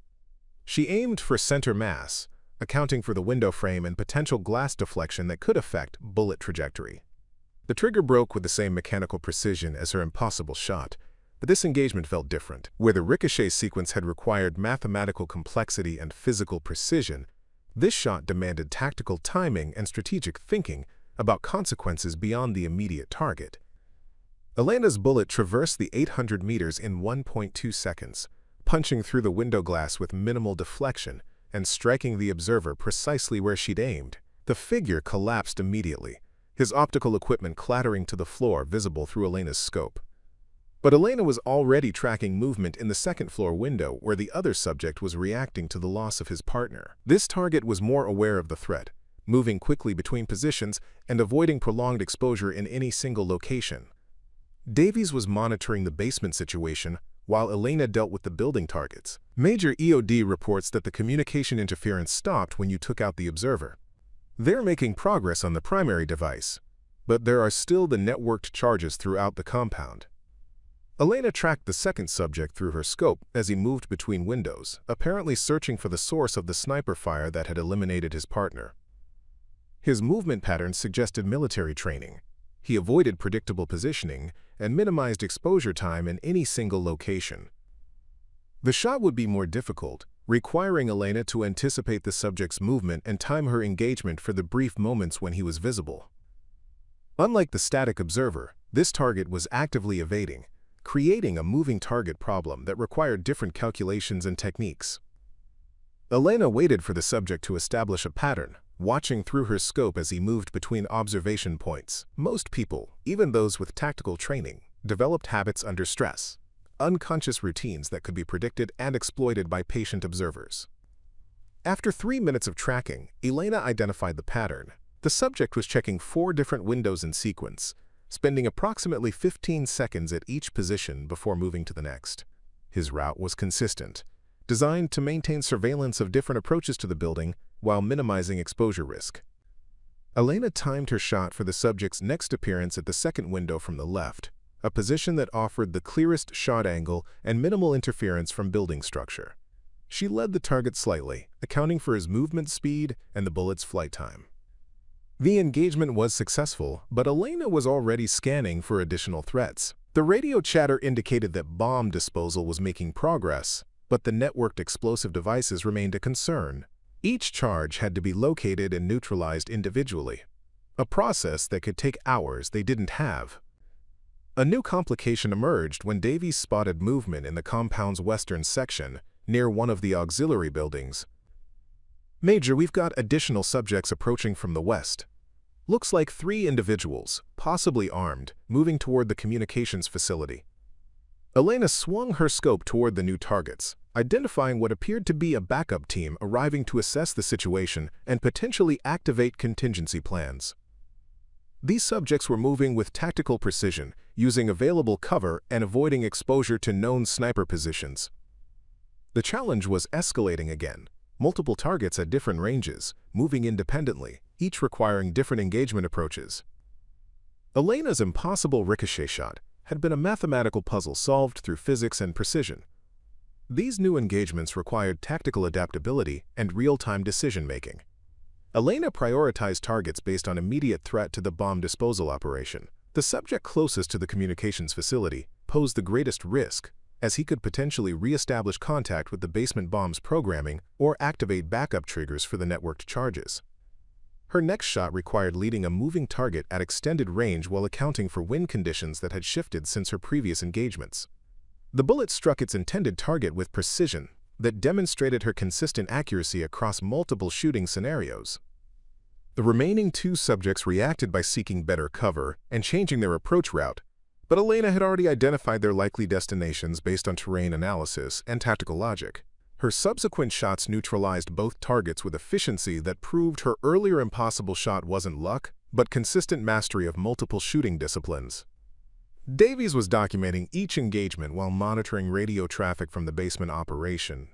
She aimed for center mass, accounting for the window frame and potential glass deflection that could affect bullet trajectory. The trigger broke with the same mechanical precision as her impossible shot, but this engagement felt different. Where the ricochet sequence had required mathematical complexity and physical precision, this shot demanded tactical timing and strategic thinking about consequences beyond the immediate target. Elena's bullet traversed the 800 meters in 1.2 seconds, punching through the window glass with minimal deflection and striking the observer precisely where she'd aimed. The figure collapsed immediately, his optical equipment clattering to the floor visible through Elena's scope. But Elena was already tracking movement in the second-floor window where the other subject was reacting to the loss of his partner. This target was more aware of the threat, moving quickly between positions and avoiding prolonged exposure in any single location. Davies was monitoring the basement situation while Elena dealt with the building targets. Major EOD reports that the communication interference stopped when you took out the observer. They're making progress on the primary device, but there are still the networked charges throughout the compound. Elena tracked the second subject through her scope as he moved between windows, apparently searching for the source of the sniper fire that had eliminated his partner. His movement patterns suggested military training. He avoided predictable positioning and minimized exposure time in any single location. The shot would be more difficult, requiring Elena to anticipate the subject's movement and time her engagement for the brief moments when he was visible. Unlike the static observer, this target was actively evading, creating a moving target problem that required different calculations and techniques. Elena waited for the subject to establish a pattern, watching through her scope as he moved between observation points. Most people, even those with tactical training, developed habits under stress, unconscious routines that could be predicted and exploited by patient observers. After 3 minutes of tracking, Elena identified the pattern. The subject was checking 4 different windows in sequence, spending approximately 15 seconds at each position before moving to the next. His route was consistent, designed to maintain surveillance of different approaches to the building while minimizing exposure risk. Elena timed her shot for the subject's next appearance at the second window from the left, a position that offered the clearest shot angle and minimal interference from building structure. She led the target slightly, accounting for his movement speed and the bullet's flight time. The engagement was successful, but Elena was already scanning for additional threats. The radio chatter indicated that bomb disposal was making progress, but the networked explosive devices remained a concern. Each charge had to be located and neutralized individually, a process that could take hours they didn't have. A new complication emerged when Davies spotted movement in the compound's western section, near one of the auxiliary buildings. "Major, we've got additional subjects approaching from the west. Looks like 3 individuals, possibly armed, moving toward the communications facility." Elena swung her scope toward the new targets, identifying what appeared to be a backup team arriving to assess the situation and potentially activate contingency plans. These subjects were moving with tactical precision, using available cover and avoiding exposure to known sniper positions. The challenge was escalating again. Multiple targets at different ranges, moving independently, each requiring different engagement approaches. Elena's impossible ricochet shot, had been a mathematical puzzle solved through physics and precision. These new engagements required tactical adaptability and real-time decision-making. Elena prioritized targets based on immediate threat to the bomb disposal operation. The subject closest to the communications facility posed the greatest risk, as he could potentially re-establish contact with the basement bomb's programming or activate backup triggers for the networked charges. Her next shot required leading a moving target at extended range while accounting for wind conditions that had shifted since her previous engagements. The bullet struck its intended target with precision that demonstrated her consistent accuracy across multiple shooting scenarios. The remaining two subjects reacted by seeking better cover and changing their approach route, but Elena had already identified their likely destinations based on terrain analysis and tactical logic. Her subsequent shots neutralized both targets with efficiency that proved her earlier impossible shot wasn't luck, but consistent mastery of multiple shooting disciplines. Davies was documenting each engagement while monitoring radio traffic from the basement operation.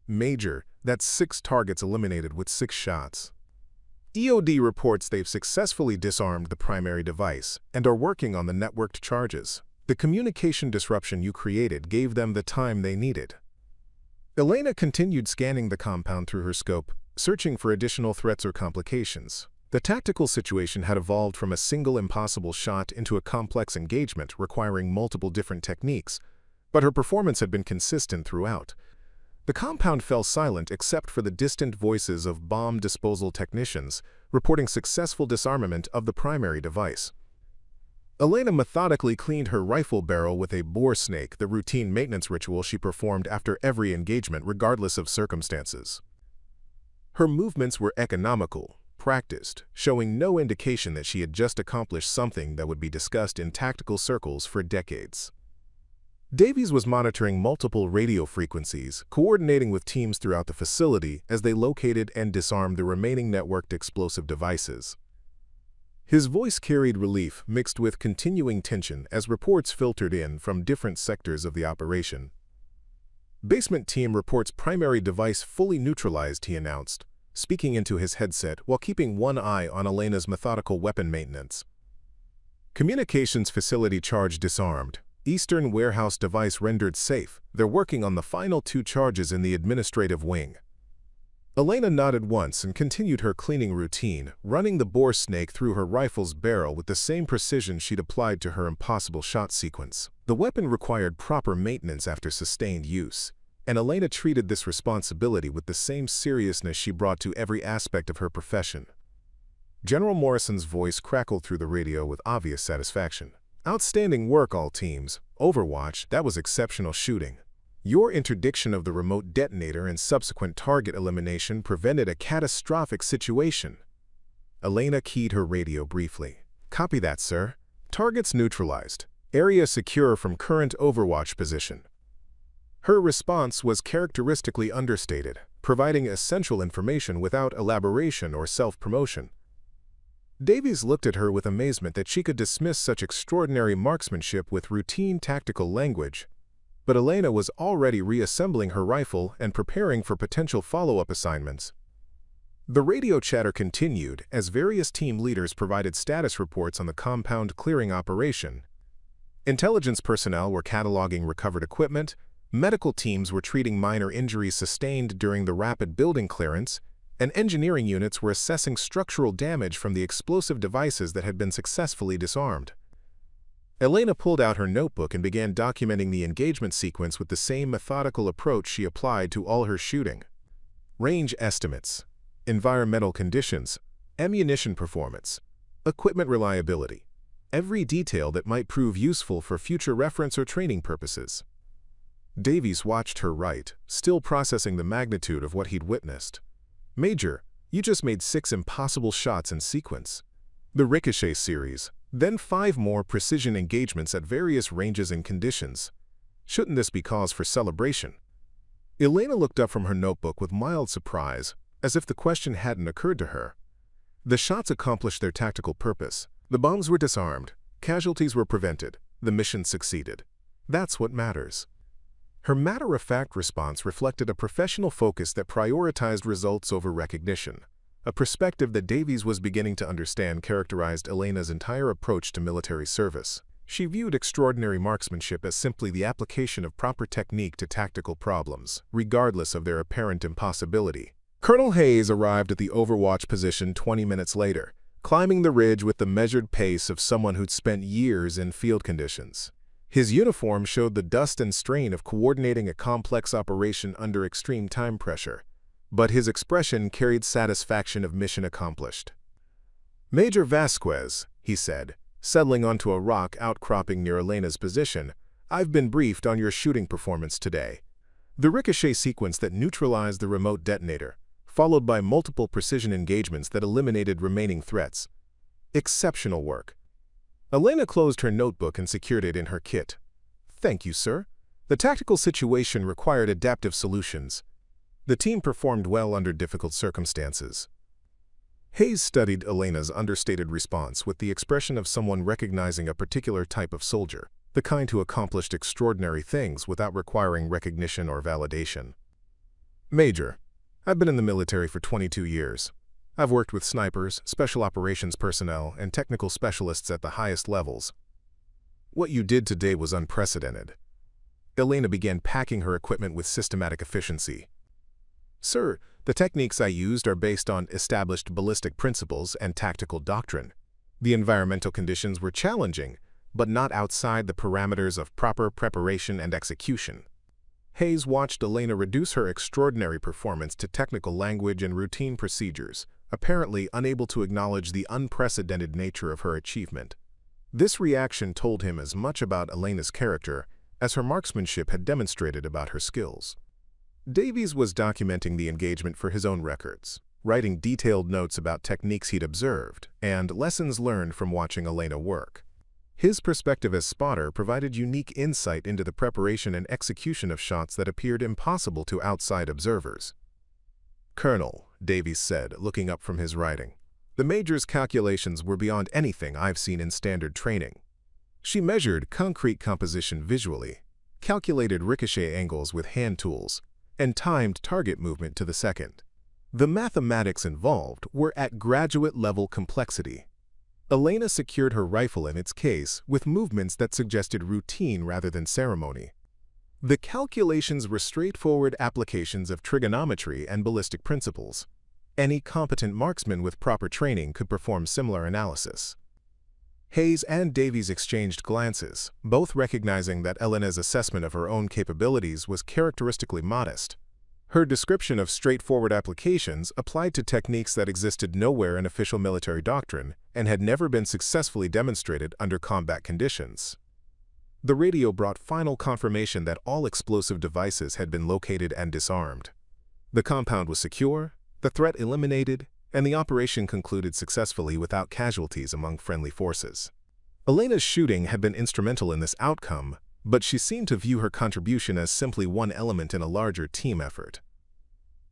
Major, that's 6 targets eliminated with 6 shots. EOD reports they've successfully disarmed the primary device and are working on the networked charges. The communication disruption you created gave them the time they needed. Elena continued scanning the compound through her scope, searching for additional threats or complications. The tactical situation had evolved from a single impossible shot into a complex engagement requiring multiple different techniques, but her performance had been consistent throughout. The compound fell silent except for the distant voices of bomb disposal technicians reporting successful disarmament of the primary device. Elena methodically cleaned her rifle barrel with a bore snake, the routine maintenance ritual she performed after every engagement regardless of circumstances. Her movements were economical, practiced, showing no indication that she had just accomplished something that would be discussed in tactical circles for decades. Davies was monitoring multiple radio frequencies, coordinating with teams throughout the facility as they located and disarmed the remaining networked explosive devices. His voice carried relief mixed with continuing tension as reports filtered in from different sectors of the operation. Basement team reports primary device fully neutralized, he announced, speaking into his headset while keeping one eye on Elena's methodical weapon maintenance. Communications facility charge disarmed. Eastern warehouse device rendered safe. They're working on the final 2 charges in the administrative wing. Elena nodded once and continued her cleaning routine, running the bore snake through her rifle's barrel with the same precision she'd applied to her impossible shot sequence. The weapon required proper maintenance after sustained use, and Elena treated this responsibility with the same seriousness she brought to every aspect of her profession. General Morrison's voice crackled through the radio with obvious satisfaction. Outstanding work, all teams. Overwatch, that was exceptional shooting. Your interdiction of the remote detonator and subsequent target elimination prevented a catastrophic situation. Elena keyed her radio briefly. Copy that, sir. Targets neutralized. Area secure from current Overwatch position. Her response was characteristically understated, providing essential information without elaboration or self-promotion. Davies looked at her with amazement that she could dismiss such extraordinary marksmanship with routine tactical language, but Elena was already reassembling her rifle and preparing for potential follow-up assignments. The radio chatter continued as various team leaders provided status reports on the compound clearing operation. Intelligence personnel were cataloging recovered equipment, medical teams were treating minor injuries sustained during the rapid building clearance, and engineering units were assessing structural damage from the explosive devices that had been successfully disarmed. Elena pulled out her notebook and began documenting the engagement sequence with the same methodical approach she applied to all her shooting. Range estimates, environmental conditions, ammunition performance, equipment reliability, every detail that might prove useful for future reference or training purposes. Davies watched her write, still processing the magnitude of what he'd witnessed. Major, you just made 6 impossible shots in sequence. The Ricochet series, then 5 more precision engagements at various ranges and conditions. Shouldn't this be cause for celebration? Elena looked up from her notebook with mild surprise, as if the question hadn't occurred to her. The shots accomplished their tactical purpose. The bombs were disarmed, casualties were prevented, the mission succeeded. That's what matters. Her matter-of-fact response reflected a professional focus that prioritized results over recognition, a perspective that Davies was beginning to understand characterized Elena's entire approach to military service. She viewed extraordinary marksmanship as simply the application of proper technique to tactical problems, regardless of their apparent impossibility. Colonel Hayes arrived at the overwatch position 20 minutes later, climbing the ridge with the measured pace of someone who'd spent years in field conditions. His uniform showed the dust and strain of coordinating a complex operation under extreme time pressure, but his expression carried satisfaction of mission accomplished. "Major Vasquez," he said, settling onto a rock outcropping near Elena's position, "I've been briefed on your shooting performance today. The ricochet sequence that neutralized the remote detonator, followed by multiple precision engagements that eliminated remaining threats. Exceptional work." Elena closed her notebook and secured it in her kit. "Thank you, sir. The tactical situation required adaptive solutions. The team performed well under difficult circumstances." Hayes studied Elena's understated response with the expression of someone recognizing a particular type of soldier, the kind who accomplished extraordinary things without requiring recognition or validation. "Major, I've been in the military for 22 years. I've worked with snipers, special operations personnel, and technical specialists at the highest levels. What you did today was unprecedented." Elena began packing her equipment with systematic efficiency. "Sir, the techniques I used are based on established ballistic principles and tactical doctrine. The environmental conditions were challenging, but not outside the parameters of proper preparation and execution." Hayes watched Elena reduce her extraordinary performance to technical language and routine procedures, apparently unable to acknowledge the unprecedented nature of her achievement. This reaction told him as much about Elena's character as her marksmanship had demonstrated about her skills. Davies was documenting the engagement for his own records, writing detailed notes about techniques he'd observed and lessons learned from watching Elena work. His perspective as spotter provided unique insight into the preparation and execution of shots that appeared impossible to outside observers. "Colonel," Davies said, looking up from his writing, "the Major's calculations were beyond anything I've seen in standard training. She measured concrete composition visually, calculated ricochet angles with hand tools, and timed target movement to the second. The mathematics involved were at graduate-level complexity. Elena secured her rifle in its case with movements that suggested routine rather than ceremony. The calculations were straightforward applications of trigonometry and ballistic principles. Any competent marksman with proper training could perform similar analysis." Hayes and Davies exchanged glances, both recognizing that Elena's assessment of her own capabilities was characteristically modest. Her description of straightforward applications applied to techniques that existed nowhere in official military doctrine and had never been successfully demonstrated under combat conditions. The radio brought final confirmation that all explosive devices had been located and disarmed. The compound was secure, the threat eliminated, and the operation concluded successfully without casualties among friendly forces. Elena's shooting had been instrumental in this outcome, but she seemed to view her contribution as simply one element in a larger team effort.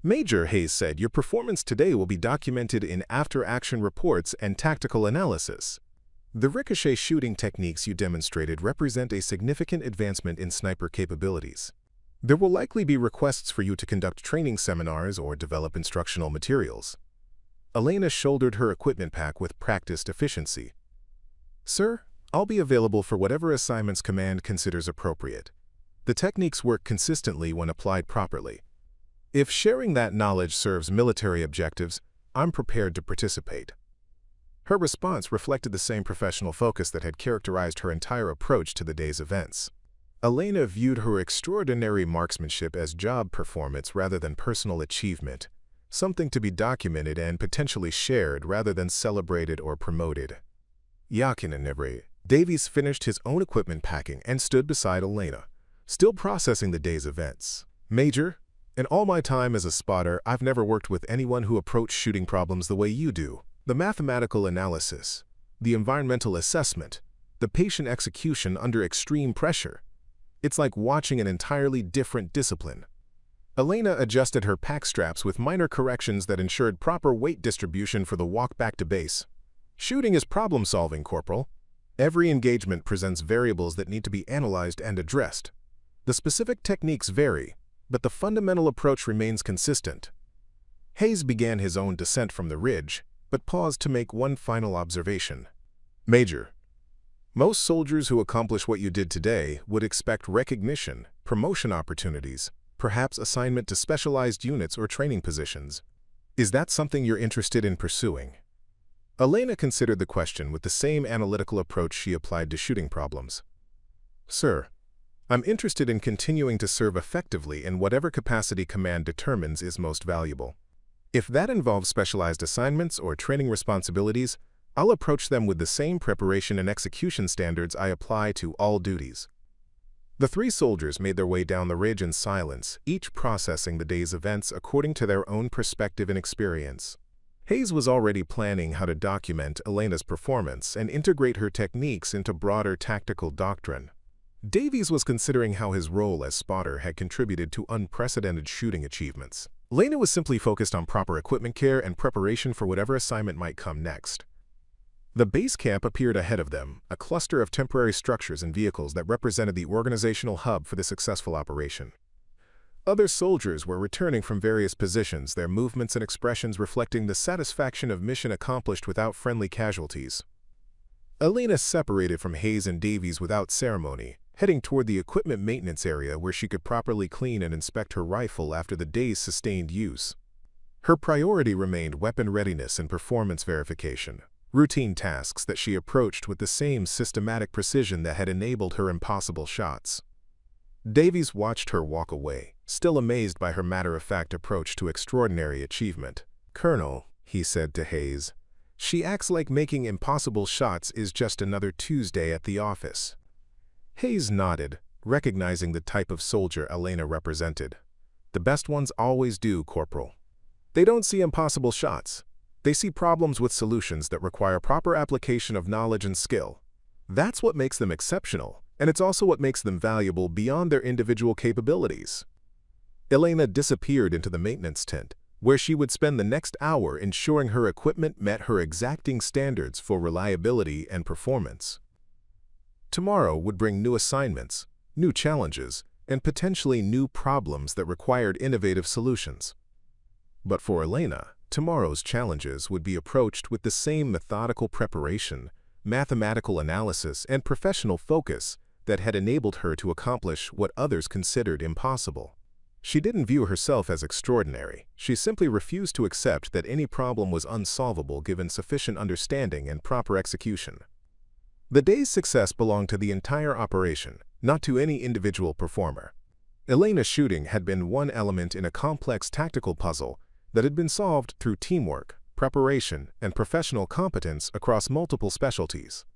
"Major," Hayes said, "your performance today will be documented in after-action reports and tactical analysis. The ricochet shooting techniques you demonstrated represent a significant advancement in sniper capabilities. There will likely be requests for you to conduct training seminars or develop instructional materials." Elena shouldered her equipment pack with practiced efficiency. "Sir, I'll be available for whatever assignments command considers appropriate. The techniques work consistently when applied properly. If sharing that knowledge serves military objectives, I'm prepared to participate." Her response reflected the same professional focus that had characterized her entire approach to the day's events. Elena viewed her extraordinary marksmanship as job performance rather than personal achievement, something to be documented and potentially shared rather than celebrated or promoted. Davies finished his own equipment packing and stood beside Elena, still processing the day's events. "Major, in all my time as a spotter, I've never worked with anyone who approached shooting problems the way you do. The mathematical analysis, the environmental assessment, the patient execution under extreme pressure. It's like watching an entirely different discipline." Elena adjusted her pack straps with minor corrections that ensured proper weight distribution for the walk back to base. "Shooting is problem-solving, Corporal. Every engagement presents variables that need to be analyzed and addressed. The specific techniques vary, but the fundamental approach remains consistent." Hayes began his own descent from the ridge, but paused to make one final observation. "Major, Most soldiers who accomplish what you did today would expect recognition, promotion opportunities, perhaps assignment to specialized units or training positions. Is that something you're interested in pursuing? Elena considered the question with the same analytical approach she applied to shooting problems. Sir, I'm interested in continuing to serve effectively in whatever capacity command determines is most valuable. If that involves specialized assignments or training responsibilities, I'll approach them with the same preparation and execution standards I apply to all duties. The three soldiers made their way down the ridge in silence, each processing the day's events according to their own perspective and experience. Hayes was already planning how to document Elena's performance and integrate her techniques into broader tactical doctrine. Davies was considering how his role as spotter had contributed to unprecedented shooting achievements. Elena was simply focused on proper equipment care and preparation for whatever assignment might come next. The base camp appeared ahead of them, a cluster of temporary structures and vehicles that represented the organizational hub for the successful operation. Other soldiers were returning from various positions, their movements and expressions reflecting the satisfaction of mission accomplished without friendly casualties. Elena separated from Hayes and Davies without ceremony, heading toward the equipment maintenance area where she could properly clean and inspect her rifle after the day's sustained use. Her priority remained weapon readiness and performance verification, routine tasks that she approached with the same systematic precision that had enabled her impossible shots. Davies watched her walk away, still amazed by her matter-of-fact approach to extraordinary achievement. "Colonel," he said to Hayes, "she acts like making impossible shots is just another Tuesday at the office." Hayes nodded, recognizing the type of soldier Elena represented. "The best ones always do, Corporal. They don't see impossible shots. They see problems with solutions that require proper application of knowledge and skill. That's what makes them exceptional, and it's also what makes them valuable beyond their individual capabilities." Elena disappeared into the maintenance tent, where she would spend the next hour ensuring her equipment met her exacting standards for reliability and performance. Tomorrow would bring new assignments, new challenges, and potentially new problems that required innovative solutions. But for Elena, tomorrow's challenges would be approached with the same methodical preparation, mathematical analysis, and professional focus that had enabled her to accomplish what others considered impossible. She didn't view herself as extraordinary. She simply refused to accept that any problem was unsolvable given sufficient understanding and proper execution. The day's success belonged to the entire operation, not to any individual performer. Elena's shooting had been one element in a complex tactical puzzle that had been solved through teamwork, preparation, and professional competence across multiple specialties.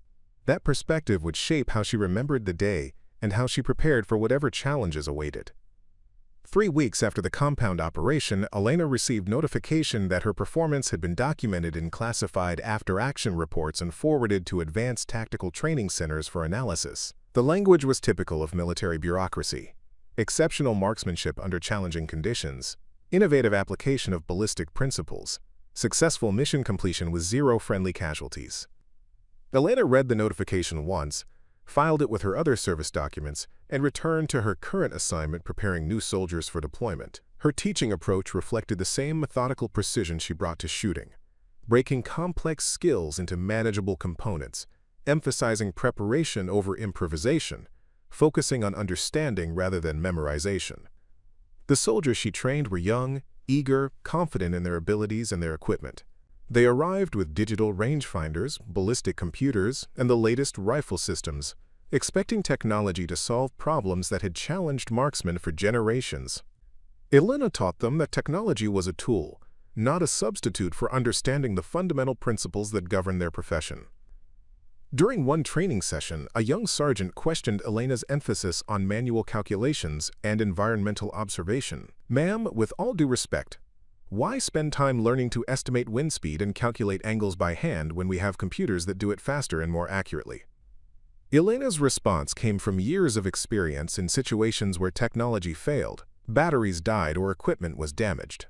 That perspective would shape how she remembered the day and how she prepared for whatever challenges awaited. 3 weeks after the compound operation, Elena received notification that her performance had been documented in classified after-action reports and forwarded to advanced tactical training centers for analysis. The language was typical of military bureaucracy: exceptional marksmanship under challenging conditions, innovative application of ballistic principles, successful mission completion with 0 friendly casualties. Elena read the notification once, filed it with her other service documents, and returned to her current assignment preparing new soldiers for deployment. Her teaching approach reflected the same methodical precision she brought to shooting, breaking complex skills into manageable components, emphasizing preparation over improvisation, focusing on understanding rather than memorization. The soldiers she trained were young, eager, confident in their abilities and their equipment. They arrived with digital rangefinders, ballistic computers, and the latest rifle systems, expecting technology to solve problems that had challenged marksmen for generations. Elena taught them that technology was a tool, not a substitute for understanding the fundamental principles that govern their profession. During one training session, a young sergeant questioned Elena's emphasis on manual calculations and environmental observation. "Ma'am, with all due respect, why spend time learning to estimate wind speed and calculate angles by hand when we have computers that do it faster and more accurately?" Elena's response came from years of experience in situations where technology failed, batteries died, or equipment was damaged.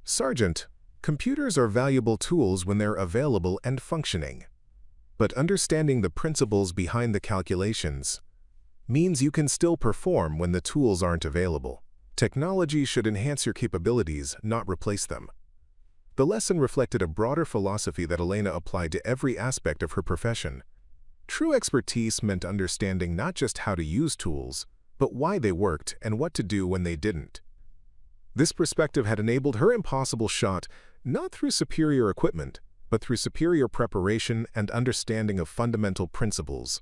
"Sergeant, computers are valuable tools when they're available and functioning. But understanding the principles behind the calculations means you can still perform when the tools aren't available. Technology should enhance your capabilities, not replace them." The lesson reflected a broader philosophy that Elena applied to every aspect of her profession. True expertise meant understanding not just how to use tools, but why they worked and what to do when they didn't. This perspective had enabled her impossible shot not through superior equipment, but through superior preparation and understanding of fundamental principles.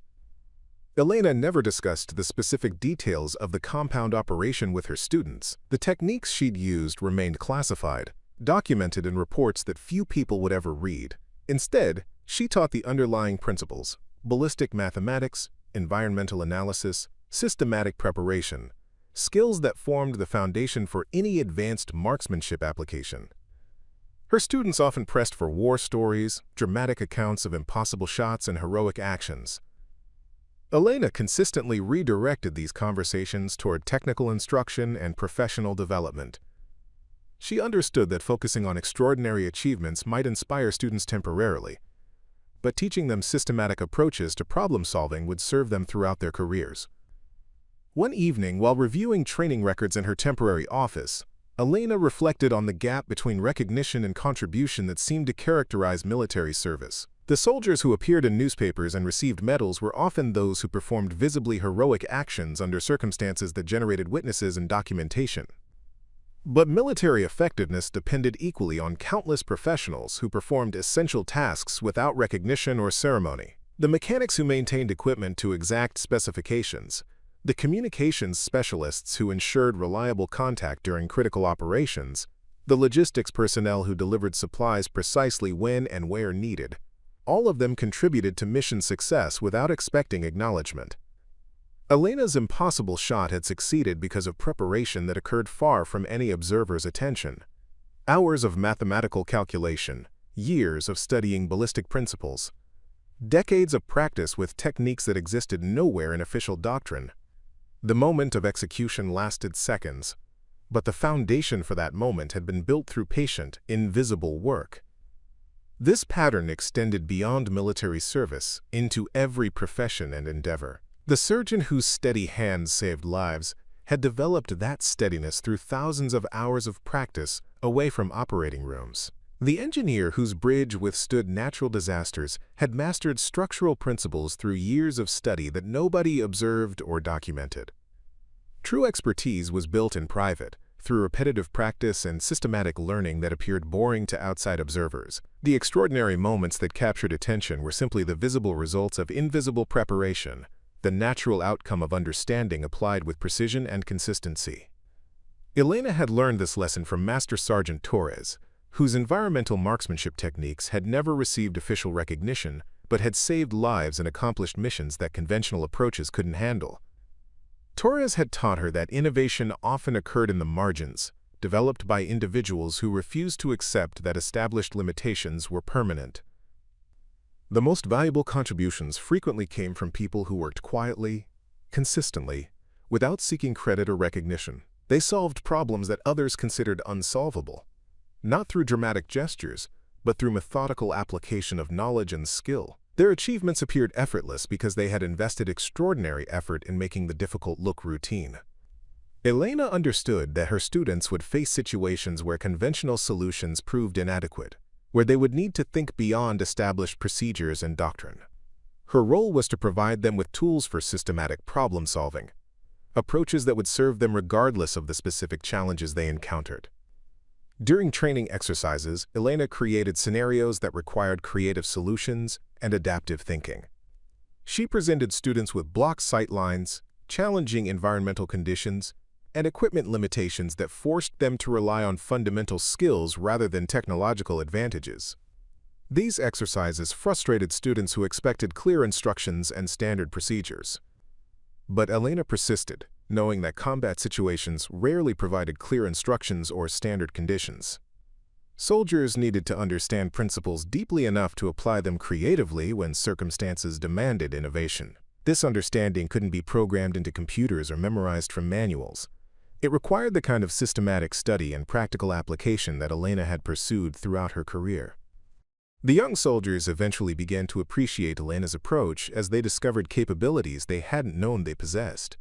Elena never discussed the specific details of the compound operation with her students. The techniques she'd used remained classified, documented in reports that few people would ever read. Instead, she taught the underlying principles: ballistic mathematics, environmental analysis, systematic preparation, skills that formed the foundation for any advanced marksmanship application. Her students often pressed for war stories, dramatic accounts of impossible shots, and heroic actions. Elena consistently redirected these conversations toward technical instruction and professional development. She understood that focusing on extraordinary achievements might inspire students temporarily, but teaching them systematic approaches to problem-solving would serve them throughout their careers. One evening, while reviewing training records in her temporary office, Elena reflected on the gap between recognition and contribution that seemed to characterize military service. The soldiers who appeared in newspapers and received medals were often those who performed visibly heroic actions under circumstances that generated witnesses and documentation. But military effectiveness depended equally on countless professionals who performed essential tasks without recognition or ceremony. The mechanics who maintained equipment to exact specifications, the communications specialists who ensured reliable contact during critical operations, the logistics personnel who delivered supplies precisely when and where needed, all of them contributed to mission success without expecting acknowledgement. Elena's impossible shot had succeeded because of preparation that occurred far from any observer's attention. Hours of mathematical calculation, years of studying ballistic principles, decades of practice with techniques that existed nowhere in official doctrine. The moment of execution lasted seconds, but the foundation for that moment had been built through patient, invisible work. This pattern extended beyond military service into every profession and endeavor. The surgeon whose steady hands saved lives had developed that steadiness through thousands of hours of practice away from operating rooms. The engineer whose bridge withstood natural disasters had mastered structural principles through years of study that nobody observed or documented. True expertise was built in private, through repetitive practice and systematic learning that appeared boring to outside observers. The extraordinary moments that captured attention were simply the visible results of invisible preparation, the natural outcome of understanding applied with precision and consistency. Elena had learned this lesson from Master Sergeant Torres, whose environmental marksmanship techniques had never received official recognition but had saved lives and accomplished missions that conventional approaches couldn't handle. Torres had taught her that innovation often occurred in the margins, developed by individuals who refused to accept that established limitations were permanent. The most valuable contributions frequently came from people who worked quietly, consistently, without seeking credit or recognition. They solved problems that others considered unsolvable, not through dramatic gestures, but through methodical application of knowledge and skill. Their achievements appeared effortless because they had invested extraordinary effort in making the difficult look routine. Elena understood that her students would face situations where conventional solutions proved inadequate, where they would need to think beyond established procedures and doctrine. Her role was to provide them with tools for systematic problem-solving, approaches that would serve them regardless of the specific challenges they encountered. During training exercises, Elena created scenarios that required creative solutions and adaptive thinking. She presented students with block sight lines, challenging environmental conditions, and equipment limitations that forced them to rely on fundamental skills rather than technological advantages. These exercises frustrated students who expected clear instructions and standard procedures. But Elena persisted, knowing that combat situations rarely provided clear instructions or standard conditions. Soldiers needed to understand principles deeply enough to apply them creatively when circumstances demanded innovation. This understanding couldn't be programmed into computers or memorized from manuals. It required the kind of systematic study and practical application that Elena had pursued throughout her career. The young soldiers eventually began to appreciate Elena's approach as they discovered capabilities they hadn't known they possessed.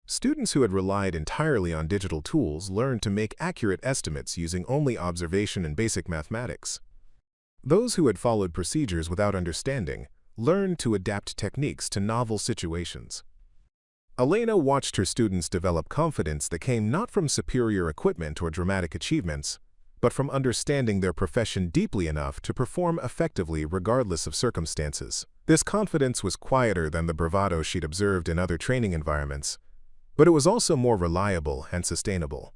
Students who had relied entirely on digital tools learned to make accurate estimates using only observation and basic mathematics. Those who had followed procedures without understanding learned to adapt techniques to novel situations. Elena watched her students develop confidence that came not from superior equipment or dramatic achievements, but from understanding their profession deeply enough to perform effectively regardless of circumstances. This confidence was quieter than the bravado she'd observed in other training environments, but it was also more reliable and sustainable.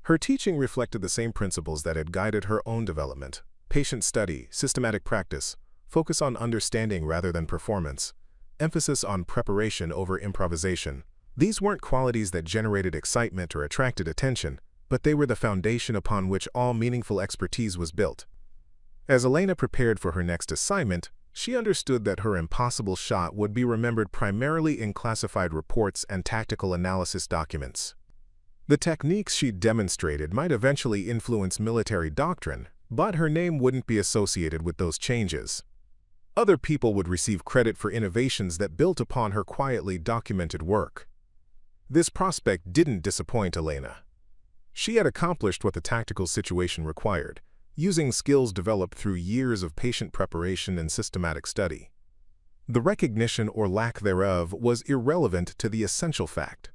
Her teaching reflected the same principles that had guided her own development: patient study, systematic practice, focus on understanding rather than performance, emphasis on preparation over improvisation. These weren't qualities that generated excitement or attracted attention, but they were the foundation upon which all meaningful expertise was built. As Elena prepared for her next assignment, she understood that her impossible shot would be remembered primarily in classified reports and tactical analysis documents. The techniques she demonstrated might eventually influence military doctrine, but her name wouldn't be associated with those changes. Other people would receive credit for innovations that built upon her quietly documented work. This prospect didn't disappoint Elena. She had accomplished what the tactical situation required, using skills developed through years of patient preparation and systematic study. The recognition or lack thereof was irrelevant to the essential fact.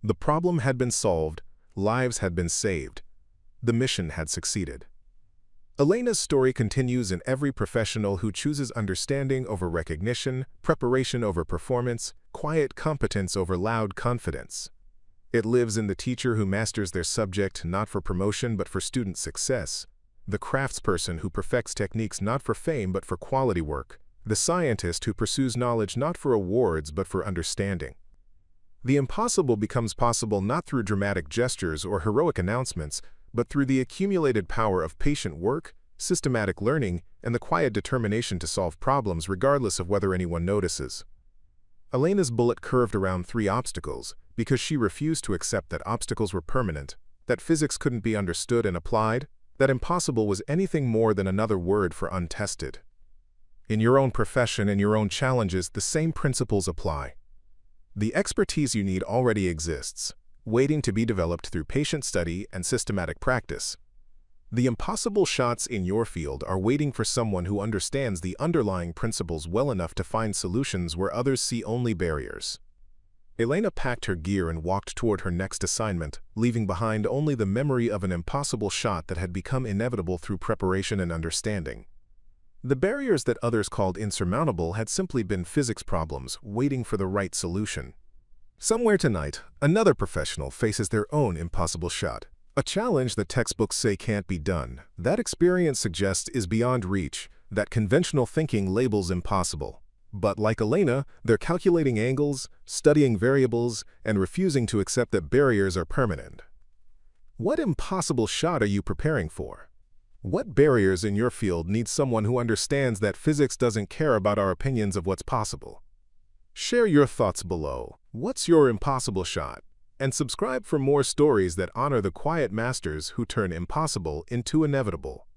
The problem had been solved, lives had been saved, the mission had succeeded. Elena's story continues in every professional who chooses understanding over recognition, preparation over performance, quiet competence over loud confidence. It lives in the teacher who masters their subject not for promotion but for student success, the craftsperson who perfects techniques not for fame but for quality work, the scientist who pursues knowledge not for awards but for understanding. The impossible becomes possible not through dramatic gestures or heroic announcements, but through the accumulated power of patient work, systematic learning, and the quiet determination to solve problems regardless of whether anyone notices. Elena's bullet curved around 3 obstacles because she refused to accept that obstacles were permanent, that physics couldn't be understood and applied, that impossible was anything more than another word for untested. In your own profession and your own challenges, the same principles apply. The expertise you need already exists, waiting to be developed through patient study and systematic practice. The impossible shots in your field are waiting for someone who understands the underlying principles well enough to find solutions where others see only barriers. Elena packed her gear and walked toward her next assignment, leaving behind only the memory of an impossible shot that had become inevitable through preparation and understanding. The barriers that others called insurmountable had simply been physics problems waiting for the right solution. Somewhere tonight, another professional faces their own impossible shot. A challenge that textbooks say can't be done, that experience suggests is beyond reach, that conventional thinking labels impossible. But like Elena, they're calculating angles, studying variables, and refusing to accept that barriers are permanent. What impossible shot are you preparing for? What barriers in your field need someone who understands that physics doesn't care about our opinions of what's possible? Share your thoughts below. What's your impossible shot? And subscribe for more stories that honor the quiet masters who turn impossible into inevitable.